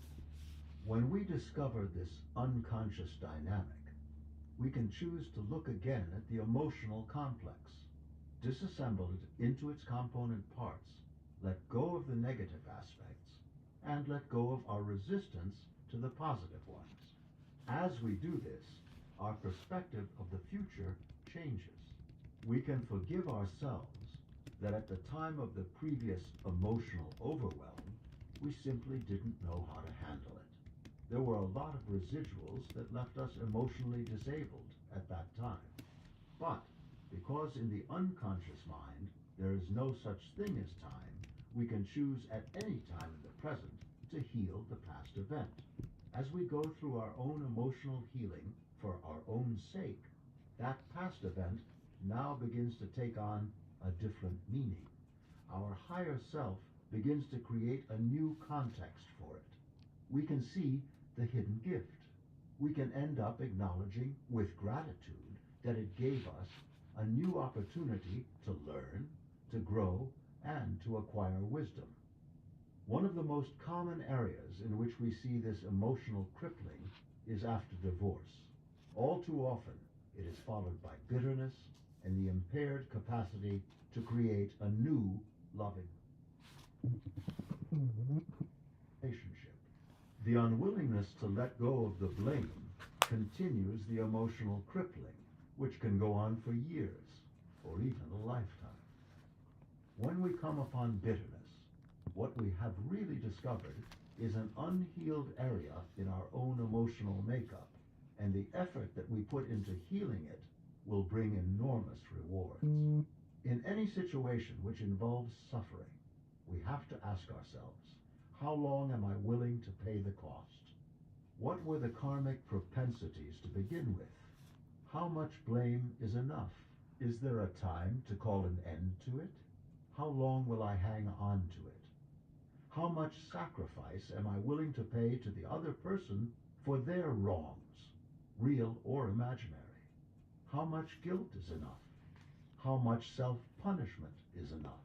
When we discover this unconscious dynamic, we can choose to look again at the emotional complex, disassemble it into its component parts, let go of the negative aspects, and let go of our resistance to the positive ones. As we do this, our perspective of the future changes. We can forgive ourselves that at the time of the previous emotional overwhelm, we simply didn't know how to handle it. There were a lot of residuals that left us emotionally disabled at that time. But because in the unconscious mind there is no such thing as time, we can choose at any time in the present to heal the past event. As we go through our own emotional healing for our own sake, that past event now begins to take on a different meaning. Our higher self begins to create a new context for it. We can see the hidden gift. We can end up acknowledging with gratitude that it gave us a new opportunity to learn, to grow, and to acquire wisdom. One of the most common areas in which we see this emotional crippling is after divorce. All too often, it is followed by bitterness and the impaired capacity to create a new loving relationship. The unwillingness to let go of the blame continues the emotional crippling, which can go on for years or even a lifetime. When we come upon bitterness, what we have really discovered is an unhealed area in our own emotional makeup, and the effort that we put into healing it will bring enormous rewards. In any situation which involves suffering, we have to ask ourselves, how long am I willing to pay the cost? What were the karmic propensities to begin with? How much blame is enough? Is there a time to call an end to it? How long will I hang on to it? How much sacrifice am I willing to pay to the other person for their wrongs, real or imaginary? How much guilt is enough? How much self-punishment is enough?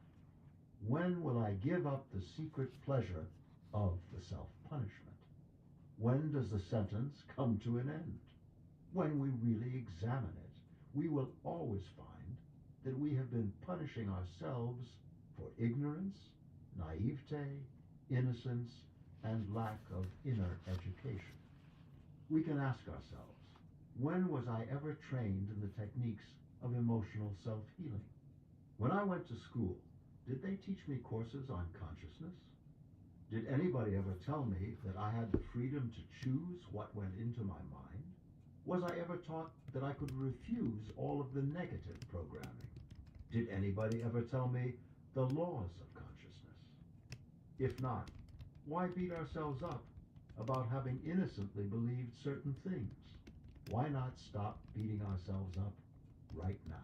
When will I give up the secret pleasure of the self-punishment. When does the sentence come to an end? When we really examine it, we will always find that we have been punishing ourselves for ignorance, naivete, innocence, and lack of inner education. We can ask ourselves, when was I ever trained in the techniques of emotional self-healing? When I went to school, did they teach me courses on consciousness? Did anybody ever tell me that I had the freedom to choose what went into my mind? Was I ever taught that I could refuse all of the negative programming? Did anybody ever tell me the laws of consciousness? If not, why beat ourselves up about having innocently believed certain things? Why not stop beating ourselves up right now?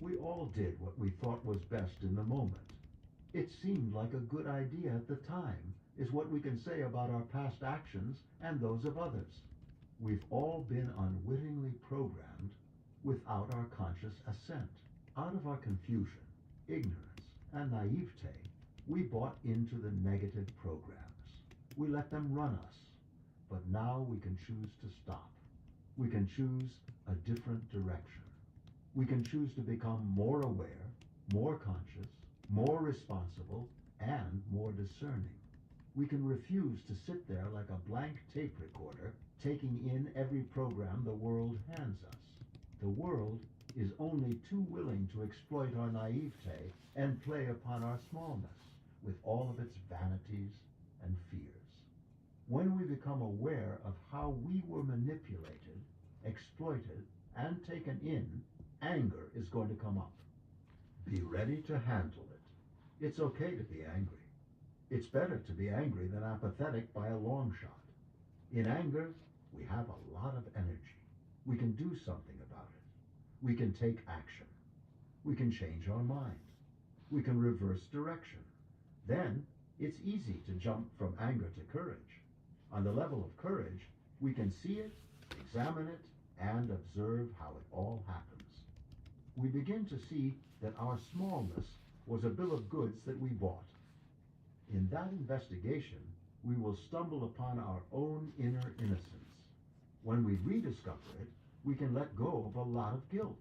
We all did what we thought was best in the moment. It seemed like a good idea at the time, is what we can say about our past actions and those of others. We've all been unwittingly programmed without our conscious assent. Out of our confusion, ignorance, and naivete, we bought into the negative programs. We let them run us. But now we can choose to stop. We can choose a different direction. We can choose to become more aware, more conscious, more responsible, and more discerning. We can refuse to sit there like a blank tape recorder, taking in every program the world hands us. The world is only too willing to exploit our naivete and play upon our smallness with all of its vanities and fears. When we become aware of how we were manipulated, exploited, and taken in, anger is going to come up. Be ready to handle it. It's okay to be angry. It's better to be angry than apathetic by a long shot. In anger, we have a lot of energy. We can do something about it. We can take action. We can change our mind. We can reverse direction. Then, it's easy to jump from anger to courage. On the level of courage, we can see it, examine it, and observe how it all happens. We begin to see that our smallness was a bill of goods that we bought. In that investigation, we will stumble upon our own inner innocence. When we rediscover it, we can let go of a lot of guilt.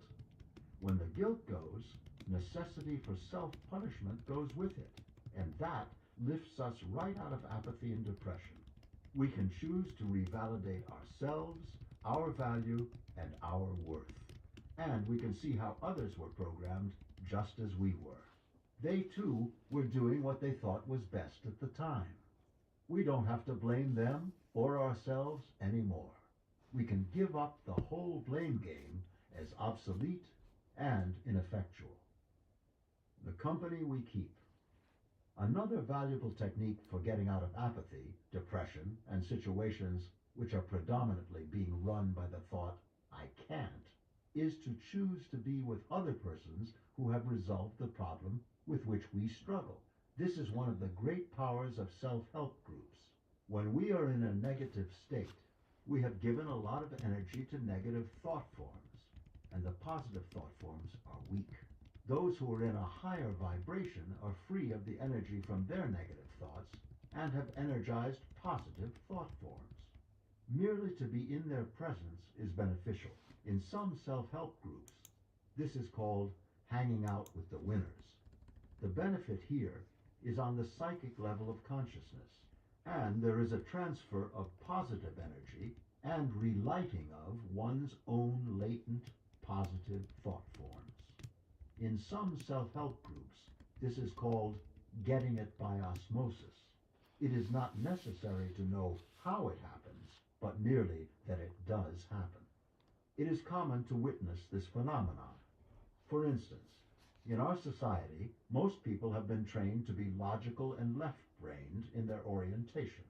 When the guilt goes, necessity for self-punishment goes with it, and that lifts us right out of apathy and depression. We can choose to revalidate ourselves, our value, and our worth. And we can see how others were programmed just as we were. They too were doing what they thought was best at the time. We don't have to blame them or ourselves anymore. We can give up the whole blame game as obsolete and ineffectual. The company we keep. Another valuable technique for getting out of apathy, depression, and situations which are predominantly being run by the thought, I can't, is to choose to be with other persons who have resolved the problem with which we struggle. This is one of the great powers of self-help groups. When we are in a negative state, we have given a lot of energy to negative thought forms, and the positive thought forms are weak. Those who are in a higher vibration are free of the energy from their negative thoughts and have energized positive thought forms. Merely to be in their presence is beneficial. In some self-help groups, this is called hanging out with the winners. The benefit here is on the psychic level of consciousness, and there is a transfer of positive energy and relighting of one's own latent positive thought forms. In some self-help groups, this is called getting it by osmosis. It is not necessary to know how it happens, but merely that it does happen. It is common to witness this phenomenon. For instance, in our society, most people have been trained to be logical and left-brained in their orientation.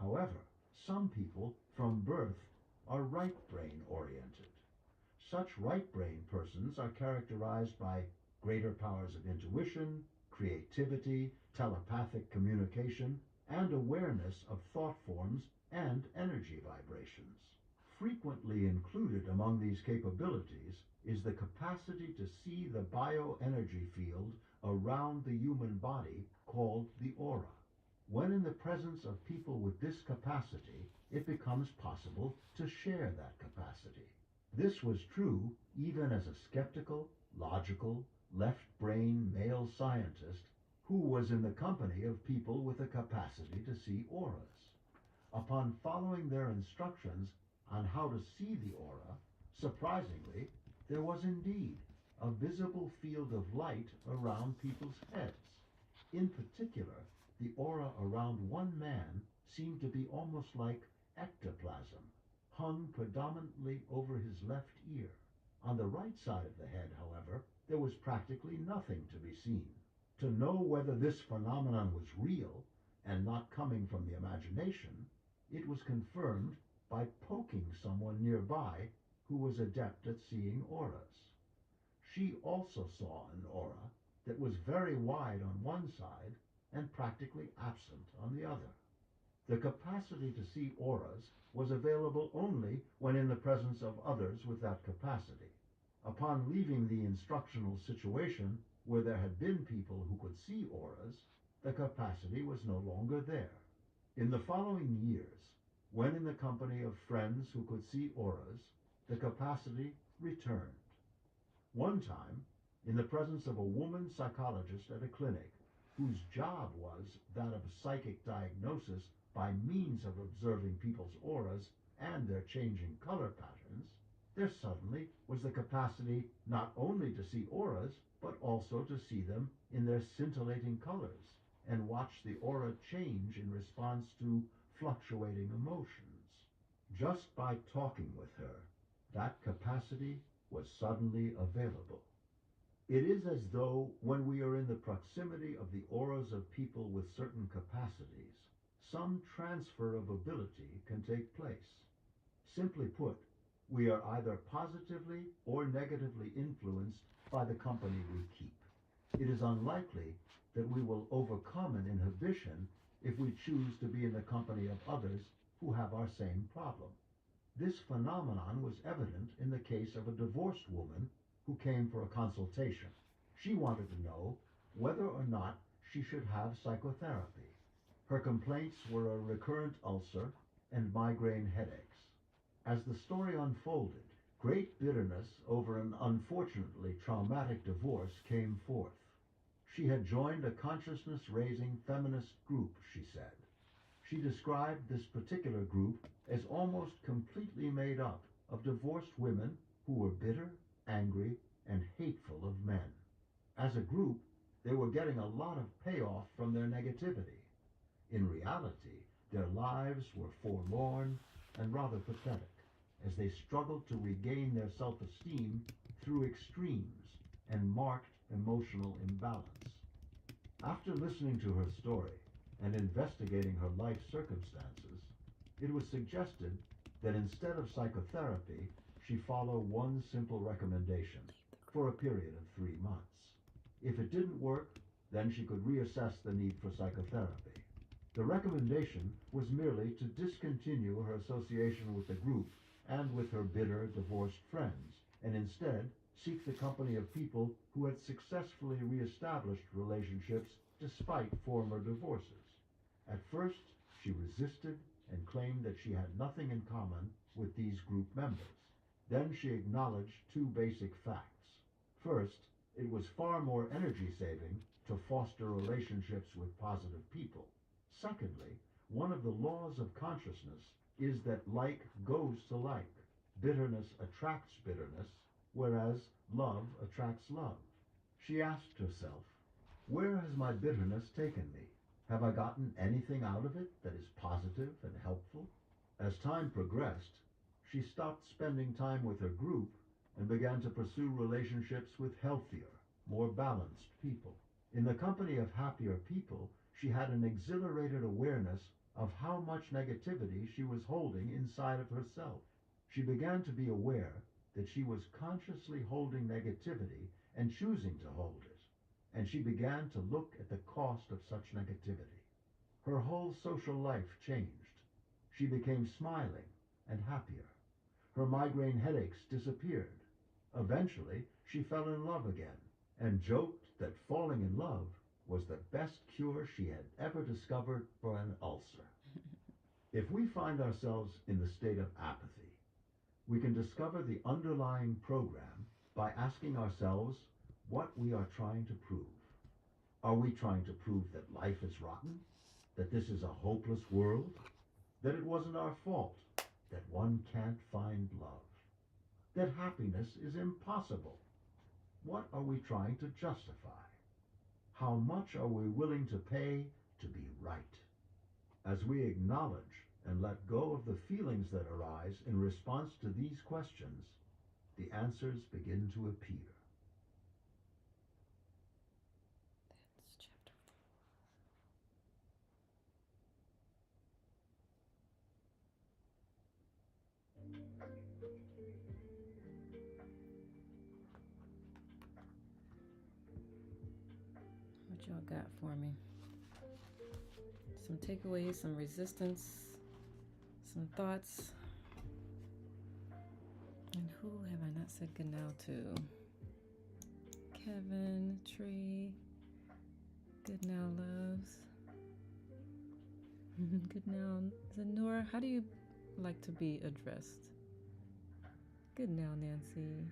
However, some people from birth are right-brain oriented. Such right-brain persons are characterized by greater powers of intuition, creativity, telepathic communication, and awareness of thought forms and energy vibrations. Frequently included among these capabilities is the capacity to see the bioenergy field around the human body called the aura. When in the presence of people with this capacity, it becomes possible to share that capacity. This was true even as a skeptical, logical, left-brain male scientist who was in the company of people with a capacity to see auras. Upon following their instructions on how to see the aura, surprisingly, there was indeed a visible field of light around people's heads. In particular, the aura around one man seemed to be almost like ectoplasm, hung predominantly over his left ear. On the right side of the head, however, there was practically nothing to be seen. To know whether this phenomenon was real and not coming from the imagination, it was confirmed by poking someone nearby who was adept at seeing auras. She also saw an aura that was very wide on one side and practically absent on the other. The capacity to see auras was available only when in the presence of others with that capacity. Upon leaving the instructional situation where there had been people who could see auras, the capacity was no longer there. In the following years, when in the company of friends who could see auras, the capacity returned. One time, in the presence of a woman psychologist at a clinic, whose job was that of psychic diagnosis by means of observing people's auras and their changing color patterns, there suddenly was the capacity not only to see auras, but also to see them in their scintillating colors and watch the aura change in response to fluctuating emotions. Just by talking with her, that capacity was suddenly available. It is as though when we are in the proximity of the auras of people with certain capacities, some transfer of ability can take place. Simply put, we are either positively or negatively influenced by the company we keep. It is unlikely that we will overcome an inhibition if we choose to be in the company of others who have our same problem. This phenomenon was evident in the case of a divorced woman who came for a consultation. She wanted to know whether or not she should have psychotherapy. Her complaints were a recurrent ulcer and migraine headaches. As the story unfolded, great bitterness over an unfortunately traumatic divorce came forth. She had joined a consciousness-raising feminist group, she said. She described this particular group as almost completely made up of divorced women who were bitter, angry, and hateful of men. As a group, they were getting a lot of payoff from their negativity. In reality, their lives were forlorn and rather pathetic, as they struggled to regain their self-esteem through extremes and marked emotional imbalance. After listening to her story and investigating her life circumstances, it was suggested that instead of psychotherapy, she follow one simple recommendation for a period of 3 months. If it didn't work, then she could reassess the need for psychotherapy. The recommendation was merely to discontinue her association with the group and with her bitter, divorced friends, and instead seek the company of people who had successfully reestablished relationships despite former divorces. At first, she resisted and claimed that she had nothing in common with these group members. Then she acknowledged two basic facts. First, it was far more energy-saving to foster relationships with positive people. Secondly, one of the laws of consciousness is that like goes to like. Bitterness attracts bitterness, whereas love attracts love. She asked herself, where has my bitterness taken me? Have I gotten anything out of it that is positive and helpful? As time progressed, she stopped spending time with her group and began to pursue relationships with healthier, more balanced people. In the company of happier people, she had an exhilarated awareness of how much negativity she was holding inside of herself. She began to be aware that she was consciously holding negativity and choosing to hold it, and she began to look at the cost of such negativity. Her whole social life changed. She became smiling and happier. Her migraine headaches disappeared. Eventually, she fell in love again and joked that falling in love was the best cure she had ever discovered for an ulcer. If we find ourselves in the state of apathy, we can discover the underlying program by asking ourselves what we are trying to prove. Are we trying to prove that life is rotten? That this is a hopeless world? That it wasn't our fault? That one can't find love? That happiness is impossible? What are we trying to justify? How much are we willing to pay to be right? As we acknowledge and let go of the feelings that arise in response to these questions, the answers begin to appear. That's chapter. What y'all got for me? Some takeaways, some resistance, some thoughts. And who have I not said good now to? Kevin, Tree, good now loves. Good now. Is it Nora? How do you like to be addressed? Good now, Nancy.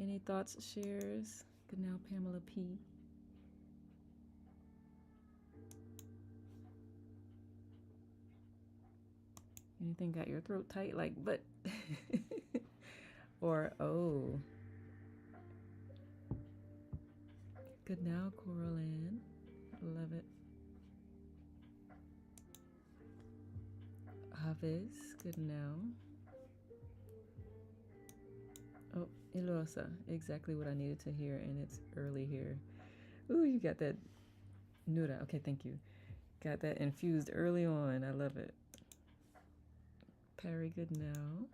Any thoughts, shares? Good now, Pamela P. Anything got your throat tight like but? Or oh. Good now, Coral Ann. Love it. Hafiz, good now. Oh, Ilosa, exactly what I needed to hear, and it's early here. Ooh, you got that Nura. Okay, thank you. Got that infused early on. I love it. Perry, good now.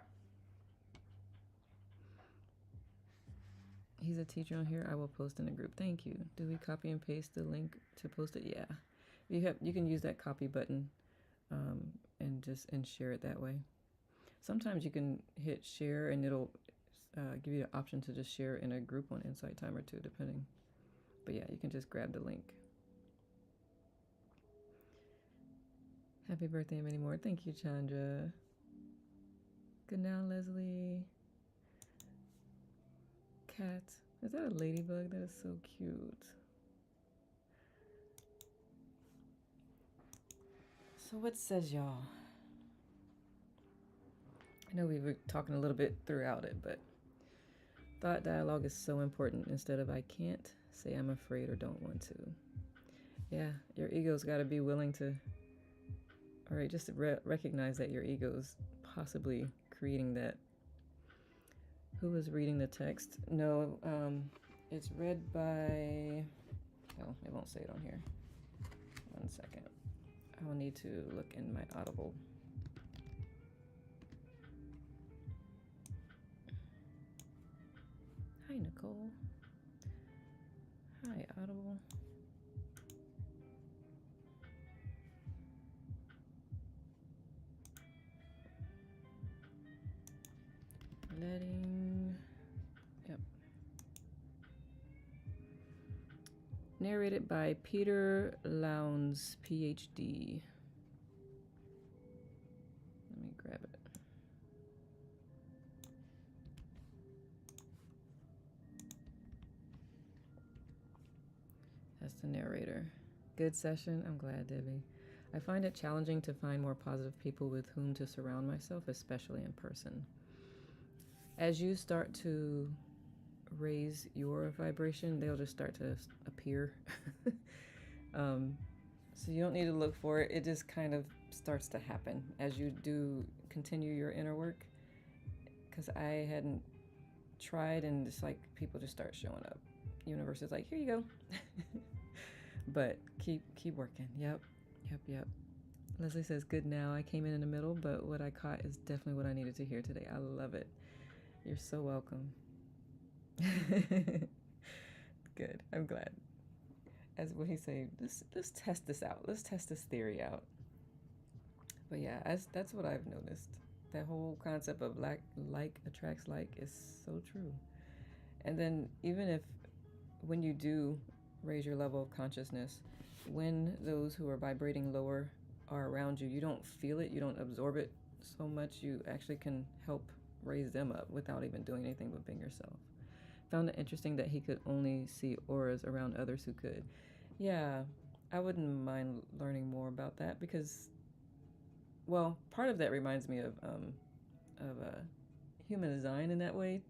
He's a teacher on here. I will post in the group. Thank you. Do we copy and paste the link to post it? Yeah. You can use that copy button and share it that way. Sometimes you can hit share and it'll give you the option to just share in a group on Insight Timer too, depending. But yeah, you can just grab the link. Happy birthday many more. Thank you, Chandra. Good now, Leslie. Cat. Is that a ladybug? That is so cute. So what says y'all? I know we were talking a little bit throughout it, but thought dialogue is so important instead of I can't, say I'm afraid or don't want to. Yeah, your ego's got to be willing to, all right, just to recognize that your ego's possibly creating that. Who was reading the text? No, it's read by, well, it won't say it on here. 1 second. I will need to look in my Audible. Hi, Nicole. Hi, Audible. Letting, yep. Narrated by Peter Lowndes, PhD. Let me grab it. That's the narrator. Good session. I'm glad, Debbie. I find it challenging to find more positive people with whom to surround myself, especially in person. As you start to raise your vibration, they'll just start to appear. So you don't need to look for it. It just kind of starts to happen as you do continue your inner work. Because I hadn't tried, and it's like people just start showing up. Universe is like, here you go. But keep working. Yep. Leslie says, good now. I came in the middle, but what I caught is definitely what I needed to hear today. I love it. You're so welcome. Good. I'm glad. As what he say, let's test this out. Let's test this theory out. But yeah, that's what I've noticed. That whole concept of like attracts like is so true. And then even if when you do raise your level of consciousness, when those who are vibrating lower are around you, you don't feel it, you don't absorb it so much, you actually can help raise them up without even doing anything but being yourself. Found it interesting that he could only see auras around others who could. Yeah, I wouldn't mind learning more about that because, well, part of that reminds me of human design in that way.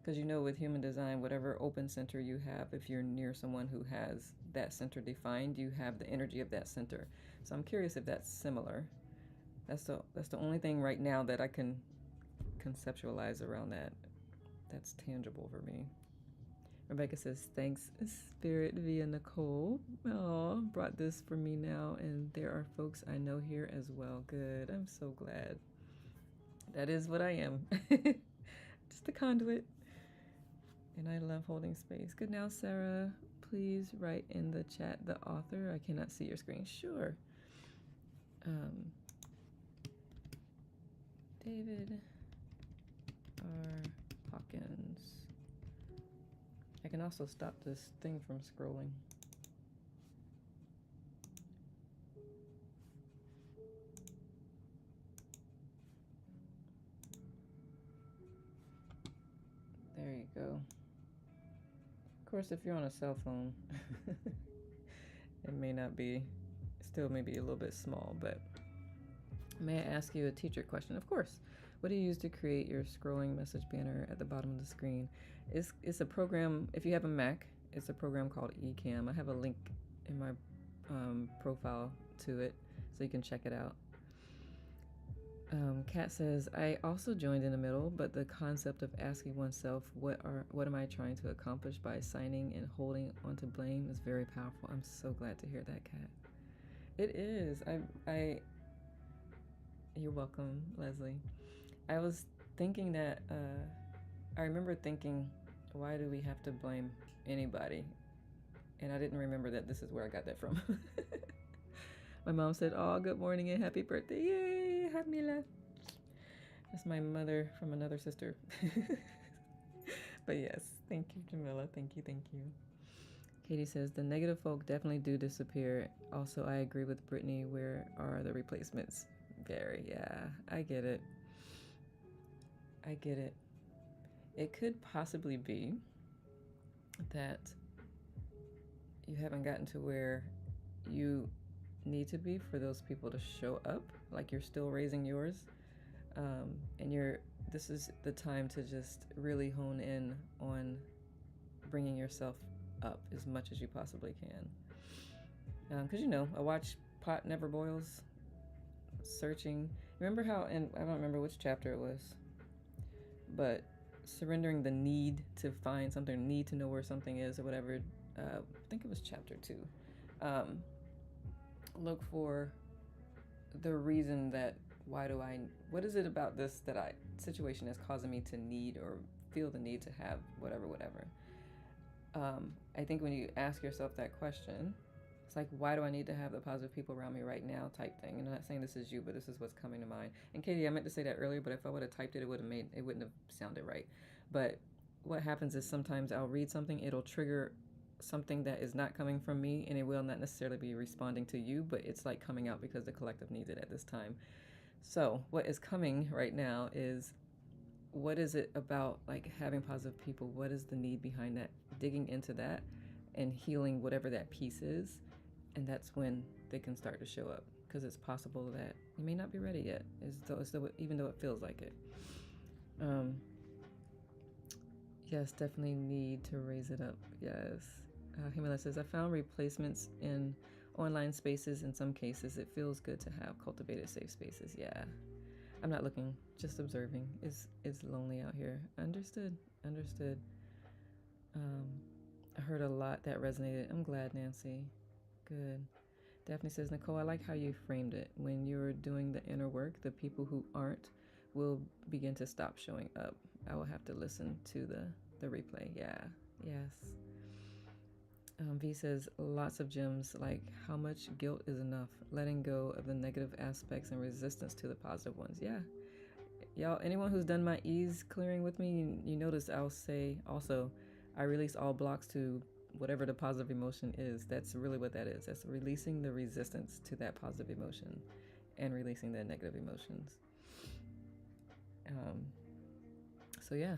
Because with human design, whatever open center you have, if you're near someone who has that center defined, you have the energy of that center. So I'm curious if that's similar. That's the only thing right now that I can conceptualize around that. That's tangible for me. Rebecca says, thanks, Spirit via Nicole. Oh, brought this for me now, and there are folks I know here as well. Good. I'm so glad. That is what I am. Just a conduit. And I love holding space. Good now, Sarah. Please write in the chat the author. I cannot see your screen. Sure. David R. Hawkins. I can also stop this thing from scrolling. There you go. Of course, if you're on a cell phone, it may not be, still maybe a little bit small, but may I ask you a teacher question? Of course. What do you use to create your scrolling message banner at the bottom of the screen? It's a program, if you have a Mac, it's a program called Ecamm. I have a link in my profile to it, so you can check it out. Kat says, I also joined in the middle, but the concept of asking oneself, what am I trying to accomplish by signing and holding onto blame is very powerful. I'm so glad to hear that, Kat. It is. You're welcome, Leslie. I was thinking that, I remember thinking, why do we have to blame anybody? And I didn't remember that this is where I got that from. My mom said, oh, good morning and happy birthday. Yay, Hamila. That's my mother from another sister. But yes, thank you, Jamila. Thank you. Katie says, the negative folk definitely do disappear. Also, I agree with Brittany. Where are the replacements? Very, yeah, I get it. It could possibly be that you haven't gotten to where you need to be for those people to show up, like you're still raising yours, and this is the time to just really hone in on bringing yourself up as much as you possibly can, because a watch pot never boils. Searching, remember how, and I don't remember which chapter it was, but surrendering the need to find something, need to know where something is or whatever. I think it was chapter 2. Look for the reason that what is it about this situation is causing me to need or feel the need to have whatever. I think when you ask yourself that question, it's like, why do I need to have the positive people around me right now type thing? And I'm not saying this is you, but this is what's coming to mind. And Katie, I meant to say that earlier, but if I would have typed it, it wouldn't have sounded right. But what happens is sometimes I'll read something, it'll trigger something that is not coming from me, and it will not necessarily be responding to you, but it's like coming out because the collective needs it at this time. So what is coming right now is, what is it about like having positive people? What is the need behind that? Digging into that and healing whatever that piece is, and that's when they can start to show up, because it's possible that you may not be ready yet, even though it feels like it. Yes, definitely need to raise it up. Yes. Himala says, I found replacements in online spaces. In some cases, it feels good to have cultivated safe spaces. Yeah. I'm not looking, just observing. It's lonely out here. Understood. I heard a lot that resonated. I'm glad, Nancy. Good. Daphne says, Nicole, I like how you framed it. When you're doing the inner work, the people who aren't will begin to stop showing up. I will have to listen to the replay. Yeah. Yes. V says, lots of gems, like how much guilt is enough, letting go of the negative aspects and resistance to the positive ones. Yeah. Y'all, anyone who's done my ease clearing with me, you notice I'll say also, I release all blocks to whatever the positive emotion is. That's really what that is. That's releasing the resistance to that positive emotion and releasing the negative emotions. Um, so yeah,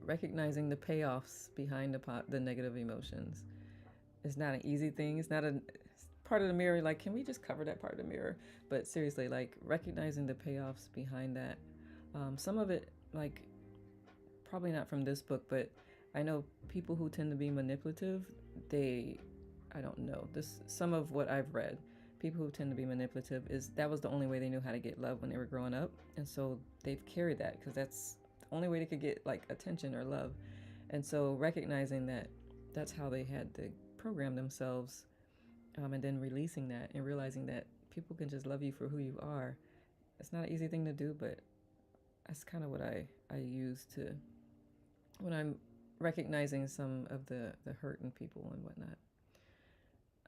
recognizing the payoffs behind the negative emotions is not an easy thing. It's not a part of the mirror. Like, can we just cover that part of the mirror? But seriously, like recognizing the payoffs behind that. Some of it, like, probably not from this book, but I know people who tend to be manipulative. I don't know this. Some of what I've read, people who tend to be manipulative is that was the only way they knew how to get love when they were growing up, and so they've carried that because that's the only way they could get like attention or love. And so recognizing that that's how they had to program themselves, and then releasing that and realizing that people can just love you for who you are. It's not an easy thing to do, but that's kind of what I use to when I'm recognizing some of the hurt in people and whatnot.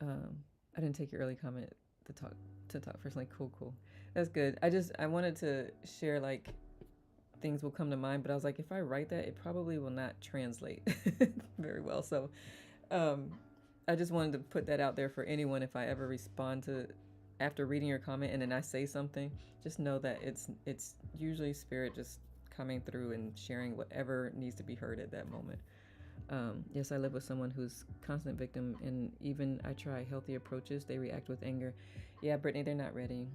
I didn't take your early comment to talk personally. Cool. That's good. I wanted to share like things will come to mind, but I was like, if I write that, it probably will not translate very well. So I just wanted to put that out there for anyone. If I ever respond to after reading your comment and then I say something, just know that it's usually spirit just coming through and sharing whatever needs to be heard at that moment. Yes, I live with someone who's constant victim, and even I try healthy approaches, they react with anger. Yeah, Brittany, they're not ready.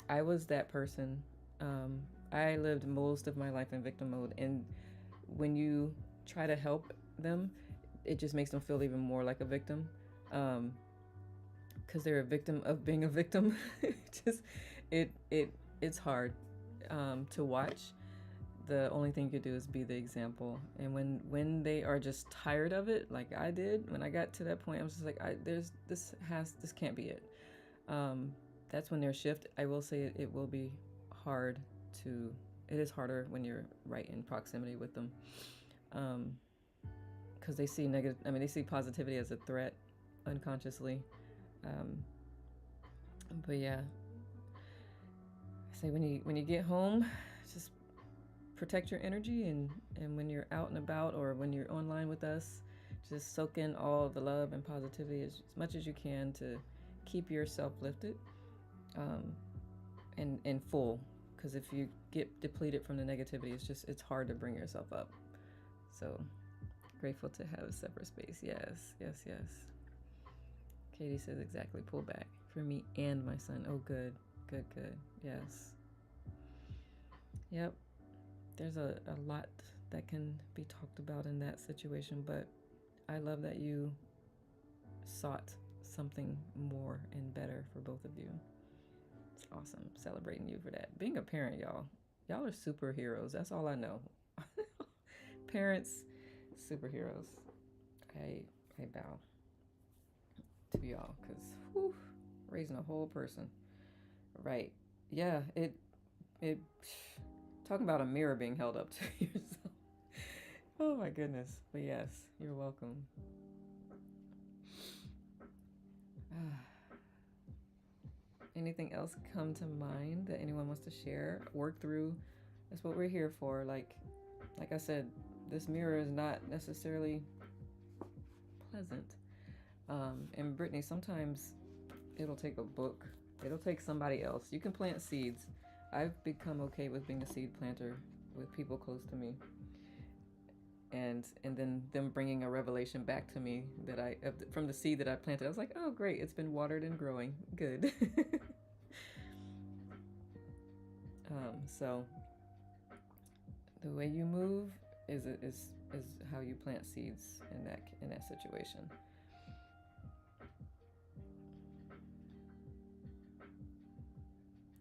I was that person. Um, I lived most of my life in victim mode, and when you try to help them, it just makes them feel even more like a victim, because they're a victim of being a victim. just it's hard to watch. The only thing you could do is be the example. And when they are just tired of it, like I did, when I got to that point, I was just like, this can't be it. That's when their shift. I will say it will be hard to. It is harder when you're right in proximity with them, because they see negative. I mean, they see positivity as a threat, unconsciously. Um, but yeah, I say when you get home, just protect your energy, and when you're out and about or when you're online with us, just soak in all the love and positivity as much as you can to keep yourself lifted, um, and full, because if you get depleted from the negativity, it's hard to bring yourself up. So grateful to have a separate space. Yes. Katie says exactly, pull back for me and my son. Oh, good. Yes. Yep. There's a lot that can be talked about in that situation, but I love that you sought something more and better for both of you. It's awesome. Celebrating you for that. Being a parent, y'all are superheroes. That's all I know. Parents, superheroes. I bow to y'all, because raising a whole person. Right. Yeah, it talking about a mirror being held up to yourself. Oh my goodness. But yes, you're welcome. Anything else come to mind that anyone wants to share, work through? That's what we're here for. Like I said, this mirror is not necessarily pleasant. And Brittany, sometimes it'll take a book. It'll take somebody else. You can plant seeds. I've become okay with being a seed planter with people close to me, and then them bringing a revelation back to me that from the seed that I planted. I was like, oh great, it's been watered and growing. Good. So the way you move is how you plant seeds in that situation.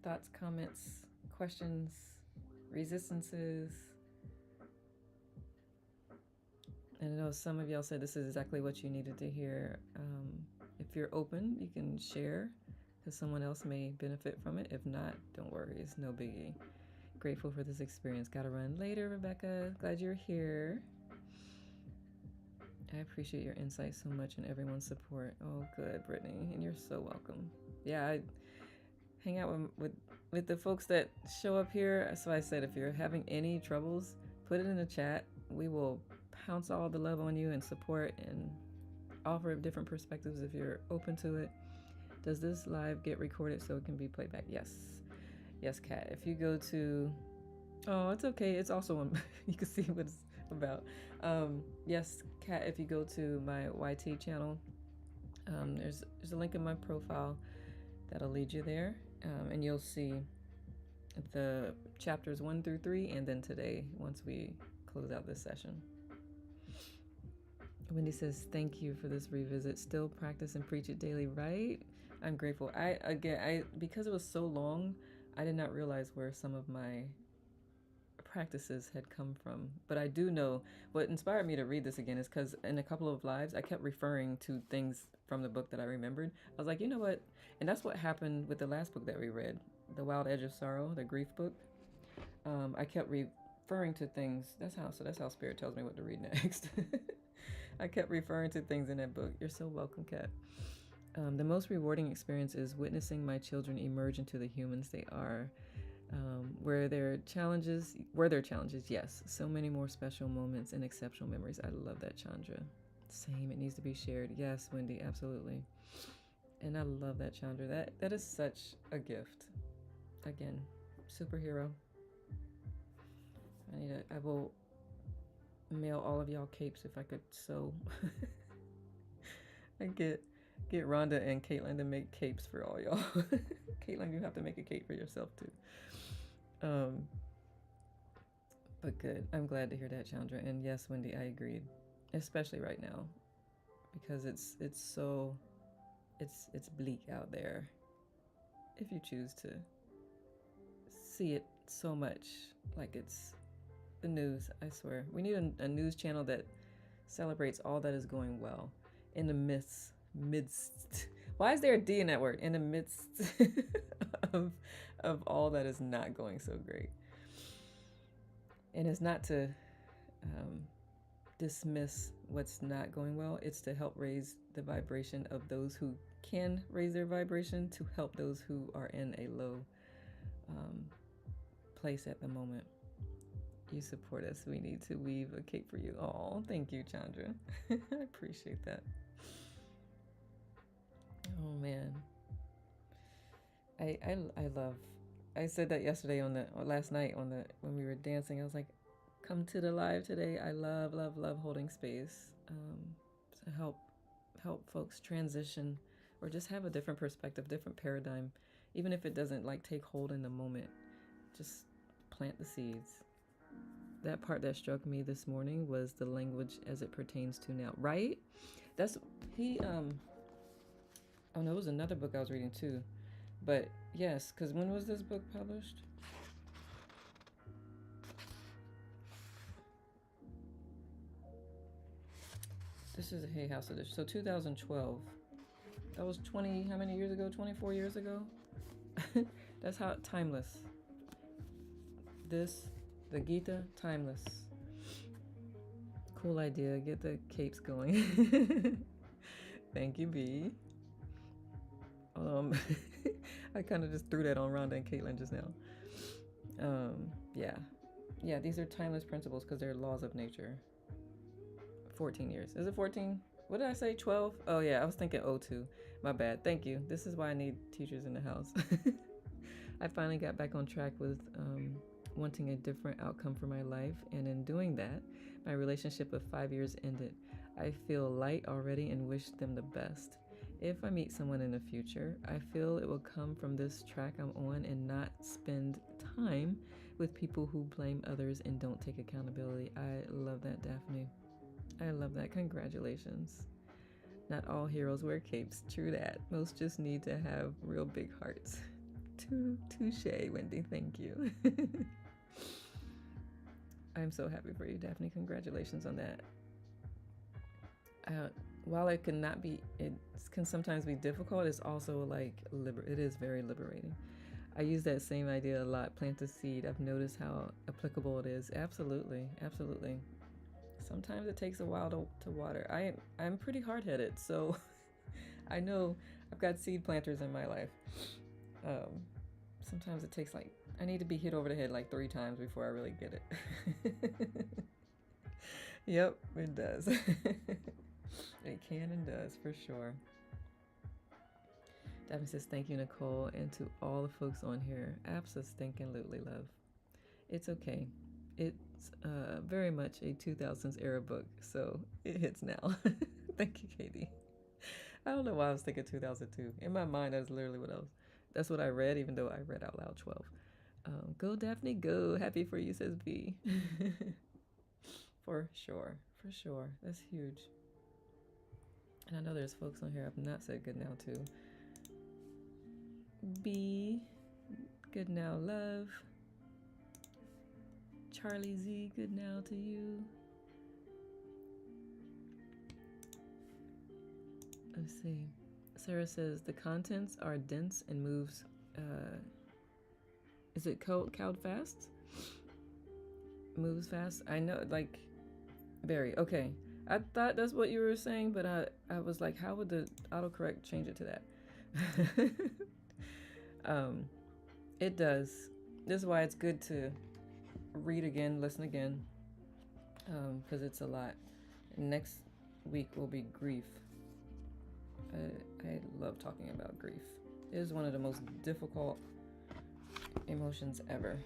Thoughts, comments, questions, resistances. And I know some of y'all said this is exactly what you needed to hear. If you're open, you can share, because someone else may benefit from it. If not, don't worry, it's no biggie. Grateful for this experience. Gotta run later, Rebecca. Glad you're here. I appreciate your insight so much and everyone's support. Oh, good, Brittany, and you're so welcome. Yeah, I hang out with the folks that show up here. So I said, if you're having any troubles, put it in the chat. We will pounce all the love on you and support, and offer different perspectives if you're open to it. Does this live get recorded so it can be played back? Yes. Yes, Kat. If you go to, oh, it's okay. It's also on, you can see what it's about. Yes, Kat, if you go to my YT channel, there's a link in my profile that'll lead you there, and you'll see the chapters 1 through 3, and then today once we close out this session. Wendy says, thank you for this revisit. Still practice and preach it daily, right? I'm grateful. I because it was so long, I did not realize where some of my practices had come from. But I do know what inspired me to read this again is because in a couple of lives, I kept referring to things from the book that I remembered. I was like, you know what? And that's what happened with the last book that we read, The Wild Edge of Sorrow, the grief book. I kept referring to things. That's how Spirit tells me what to read next. I kept referring to things in that book. You're so welcome, Kat. The most rewarding experience is witnessing my children emerge into the humans they are. Were there challenges, yes. So many more special moments and exceptional memories. I love that, Chandra. Same, it needs to be shared. Yes, Wendy, absolutely. And I love that, Chandra. That is such a gift. Again, superhero. I will mail all of y'all capes if I could sew. I get Rhonda and Caitlin to make capes for all y'all. Caitlin, you have to make a cape for yourself too. But good. I'm glad to hear that, Chandra. And yes, Wendy, I agreed. Especially right now. Because it's bleak out there. If you choose to see it so much like it's the news, I swear. We need a news channel that celebrates all that is going well. In the midst. Why is there a D in that word? In the midst of all that is not going so great. And it's not to dismiss what's not going well. It's to help raise the vibration of those who can raise their vibration to help those who are in a low place at the moment. You support us. We need to weave a cape for you. Oh, thank you, Chandra. I appreciate that. Oh man. I love. I said that yesterday last night when we were dancing. I was like, come to the live today. I love holding space to help folks transition or just have a different perspective, different paradigm, even if it doesn't like take hold in the moment. Just plant the seeds. That part that struck me this morning was the language as it pertains to now, right? That's oh no, it was another book I was reading too. But yes, because when was this book published? This is a Hay House edition. So 2012. That was how many years ago? 24 years ago? That's how timeless. The Gita, timeless. Cool idea. Get the capes going. Thank you, B. I kind of just threw that on Rhonda and Caitlin just now. Yeah, these are timeless principles because they're laws of nature. 14 years. Is it 14? What did I say? 12? Oh yeah, I was thinking 02. My bad. Thank you. This is why I need teachers in the house. I finally got back on track with wanting a different outcome for my life, and in doing that, my relationship of 5 years ended. I feel light already and wish them the best. If I meet someone in the future, I feel it will come from this track I'm on and not spend time with people who blame others and don't take accountability. I love that, Daphne. I love that. Congratulations. Not all heroes wear capes. True that. Most just need to have real big hearts. Touche, Wendy. Thank you. I'm so happy for you, Daphne. Congratulations on that. While it can sometimes be difficult, it's also like it is very liberating. I use that same idea a lot. Plant a seed. I've noticed how applicable it is. Absolutely. Sometimes it takes a while to water. I'm pretty hard-headed, so I know I've got seed planters in my life. Sometimes it takes I need to be hit over the head 3 times before I really get it. Yep, it does. It can and does, for sure. Daphne says, thank you, Nicole, and to all the folks on here. Abso-stinking-lutely, love. It's okay. It's very much a 2000s era book, so it hits now. Thank you, Katie. I don't know why I was thinking 2002. In my mind, that's literally what I was. That's what I read, even though I read out loud 12. Go, Daphne, go. Happy for you, says B. For sure. For sure. That's huge. And I know there's folks on here I've not said good now to. B, good now, love. Charlie Z, good now to you. Let's see. Sarah says the contents are dense and moves. Is it cowed fast? Moves fast. I know, like, very okay. I thought that's what you were saying, but I was like, how would the autocorrect change it to that? It does. This is why it's good to read again, listen again, because it's a lot. Next week will be grief. I love talking about grief. It is one of the most difficult emotions ever.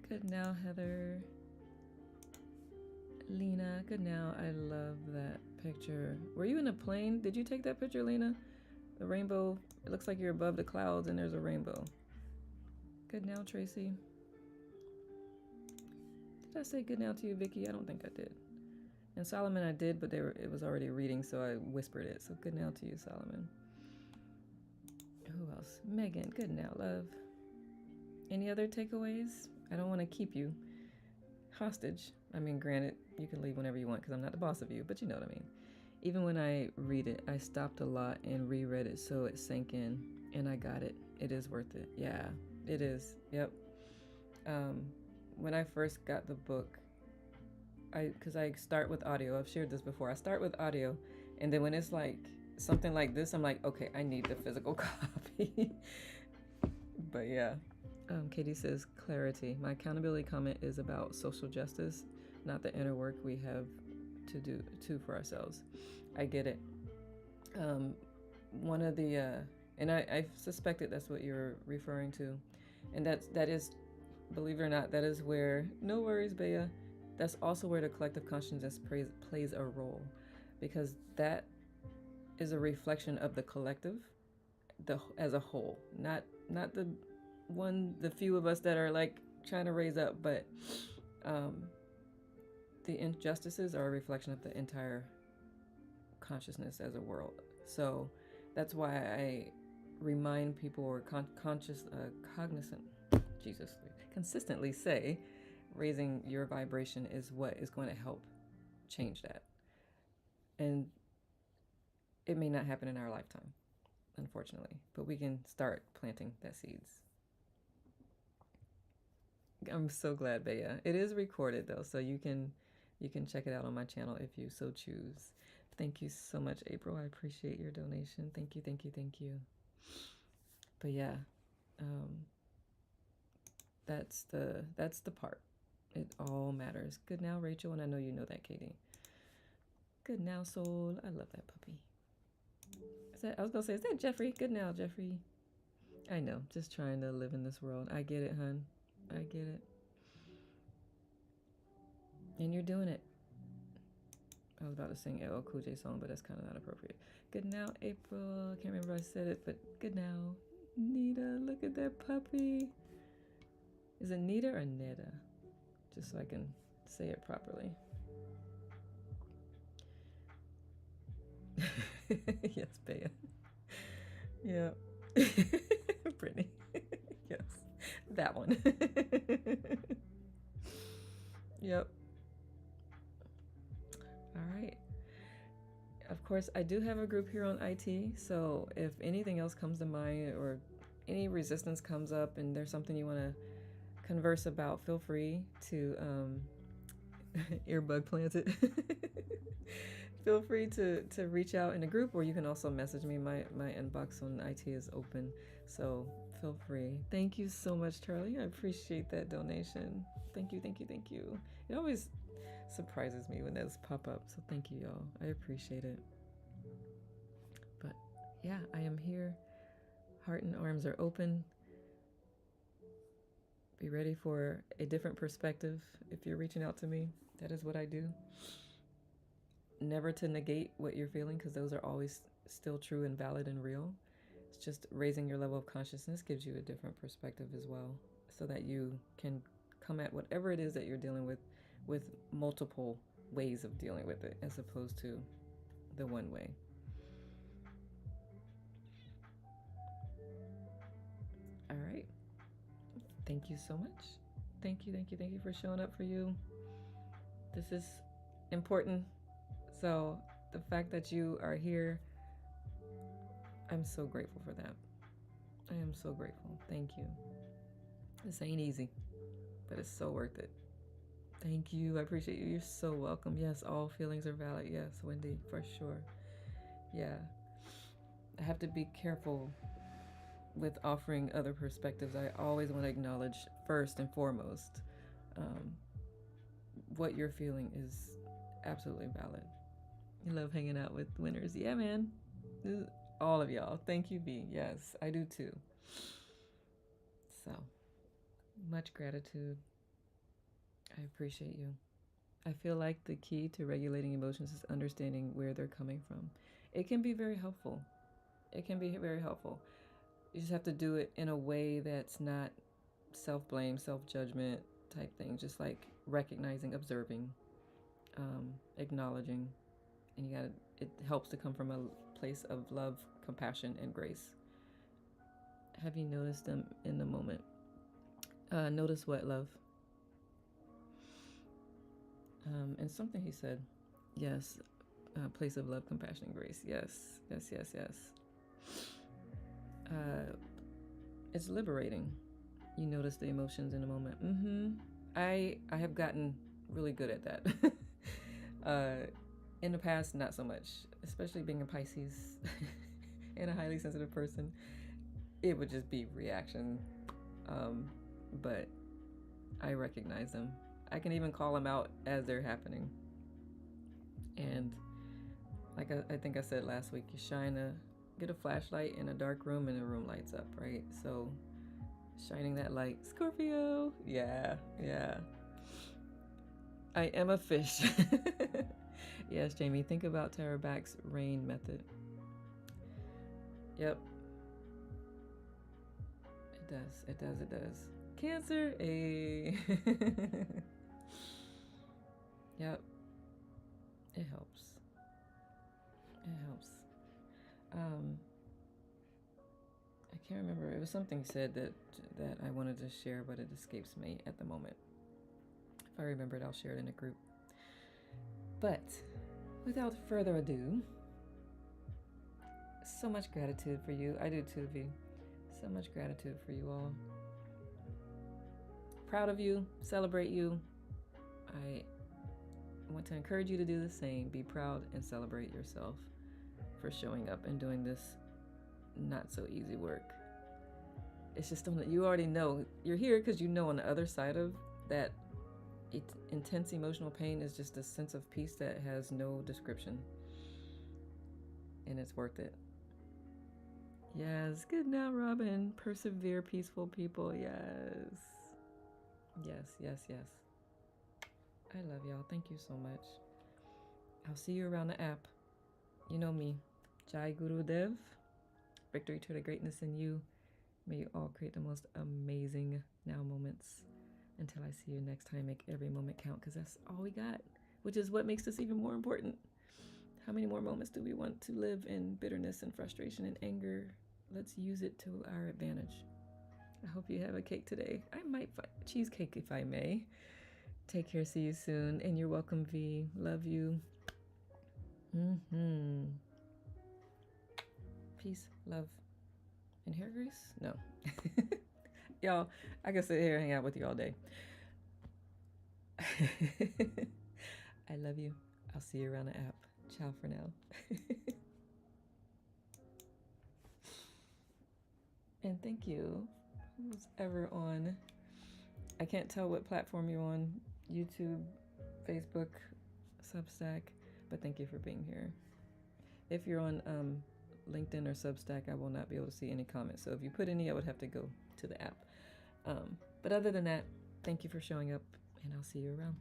Good now, Heather. Lena, good now. I love that picture. Were you in a plane? Did you take that picture, Lena? The rainbow. It looks like you're above the clouds and there's a rainbow. Good now, Tracy. Did I say good now to you, Vicky? I don't think I did. And Solomon, I did, but it was already reading, so I whispered it. So good now to you, Solomon. Who else? Megan, good now, love. Any other takeaways? I don't want to keep you hostage. I mean, granted, you can leave whenever you want because I'm not the boss of you, but you know what I mean. Even when I read it, I stopped a lot and reread it so it sank in, and I got it. It is worth it. Yeah, it is. Yep. When I first got the book, because I start with audio. I've shared this before. I start with audio, and then when it's like something like this, I'm like, okay, I need the physical copy. But yeah. Katie says, clarity. My accountability comment is about social justice, not the inner work we have to do for ourselves. I get it. One of the, and I suspected that's what you're referring to. And that is, believe it or not, that is where, no worries, Bea, that's also where the collective consciousness plays a role. Because that is a reflection of the collective as a whole, not the few of us that are like trying to raise up, but the injustices are a reflection of the entire consciousness as a world. So that's why I remind people or cognizant, Jesus, consistently say, raising your vibration is what is going to help change that. And it may not happen in our lifetime, unfortunately, but we can start planting that seeds. I'm so glad, Bea. It is recorded though, so you can check it out on my channel if you so choose. Thank you so much, April. I appreciate your donation. Thank you, thank you, thank you. But yeah, that's the part. It all matters. Good now, Rachel, and I know you know that, Katie. Good now, Soul. I love that puppy. I was gonna say, is that Jeffrey? Good now, Jeffrey. I know, just trying to live in this world. I get it, hun. I get it. And you're doing it. I was about to sing LL Cool J song, but that's kind of not appropriate. Good now, April. I can't remember if I said it, but good now. Nita, look at that puppy. Is it Nita or Neda? Just so I can say it properly. Yes, Bea. Yeah. Brittany. Yes. That one. Yep. All right. Of course, I do have a group here on IT, so if anything else comes to mind or any resistance comes up and there's something you want to converse about, feel free to earbud planted. Feel free to reach out in a group, or you can also message me. My inbox on IT is open, so feel free. Thank you so much, Charlie. I appreciate that donation. Thank you, thank you, thank you. It always surprises me when those pop up. So thank you, y'all. I appreciate it. But yeah, I am here. Heart and arms are open. Be ready for a different perspective if you're reaching out to me. That is what I do. Never to negate what you're feeling, because those are always still true and valid and real. It's just raising your level of consciousness gives you a different perspective as well, so that you can come at whatever it is that you're dealing with multiple ways of dealing with it, as opposed to the one way. All right. Thank you so much. Thank you, thank you, thank you for showing up for you. This is important. So the fact that you are here, I'm so grateful for that. I am so grateful. Thank you. This ain't easy, but it's so worth it. Thank you. I appreciate you. You're so welcome. Yes, all feelings are valid. Yes, Wendy, for sure. Yeah. I have to be careful with offering other perspectives. I always want to acknowledge first and foremost what you're feeling is absolutely valid. You love hanging out with winners. Yeah, man. All of y'all. Thank you, B. Yes, I do too. So, much gratitude. I appreciate you. I feel like the key to regulating emotions is understanding where they're coming from. It can be very helpful. It can be very helpful. You just have to do it in a way that's not self blame, self judgment type thing. Just like recognizing, observing, acknowledging, and you got it helps to come from a place of love, compassion, and grace. Have you noticed them in the moment? Notice what, love? And something he said. Yes, place of love, compassion, and grace. Yes, yes, yes, yes. It's liberating. You notice the emotions in a moment. I have gotten really good at that. In the past, not so much. Especially being a Pisces and a highly sensitive person, it would just be reaction. But I recognize them. I can even call them out as they're happening. And like I think I said last week, you get a flashlight in a dark room and the room lights up, right? So shining that light. Scorpio. Yeah, yeah. I am a fish. Yes, Jamie, think about Tara Back's rain method. Yep. It does, it does, it does. Cancer, a. Yep. It helps. It helps. I can't remember. It was something said that I wanted to share, but it escapes me at the moment. If I remember it, I'll share it in a group. But without further ado, so much gratitude for you. I do too, V. So much gratitude for you all. Proud of you. Celebrate you. I want to encourage you to do the same. Be proud and celebrate yourself for showing up and doing this not so easy work. It's just you already know you're here because you know on the other side of that intense emotional pain is just a sense of peace that has no description, and it's worth it. Yes, good now, Robin. Persevere, peaceful people. Yes, yes, yes, yes. I love y'all. Thank you so much. I'll see you around the app. You know me. Jai Guru Dev. Victory to the greatness in you. May you all create the most amazing now moments. Until I see you next time, make every moment count, because that's all we got, which is what makes this even more important. How many more moments do we want to live in bitterness and frustration and anger? Let's use it to our advantage. I hope you have a cake today. I might find cheesecake if I may. Take care. See you soon. And you're welcome, V. Love you. Peace, love, and hair grease? No. Y'all, I can sit here and hang out with you all day. I love you. I'll see you around the app. Ciao for now. And thank you, who's ever on. I can't tell what platform you're on, YouTube, Facebook, Substack, but thank you for being here. If you're on LinkedIn or Substack, I will not be able to see any comments. So if you put any, I would have to go to the app. But other than that, thank you for showing up, and I'll see you around.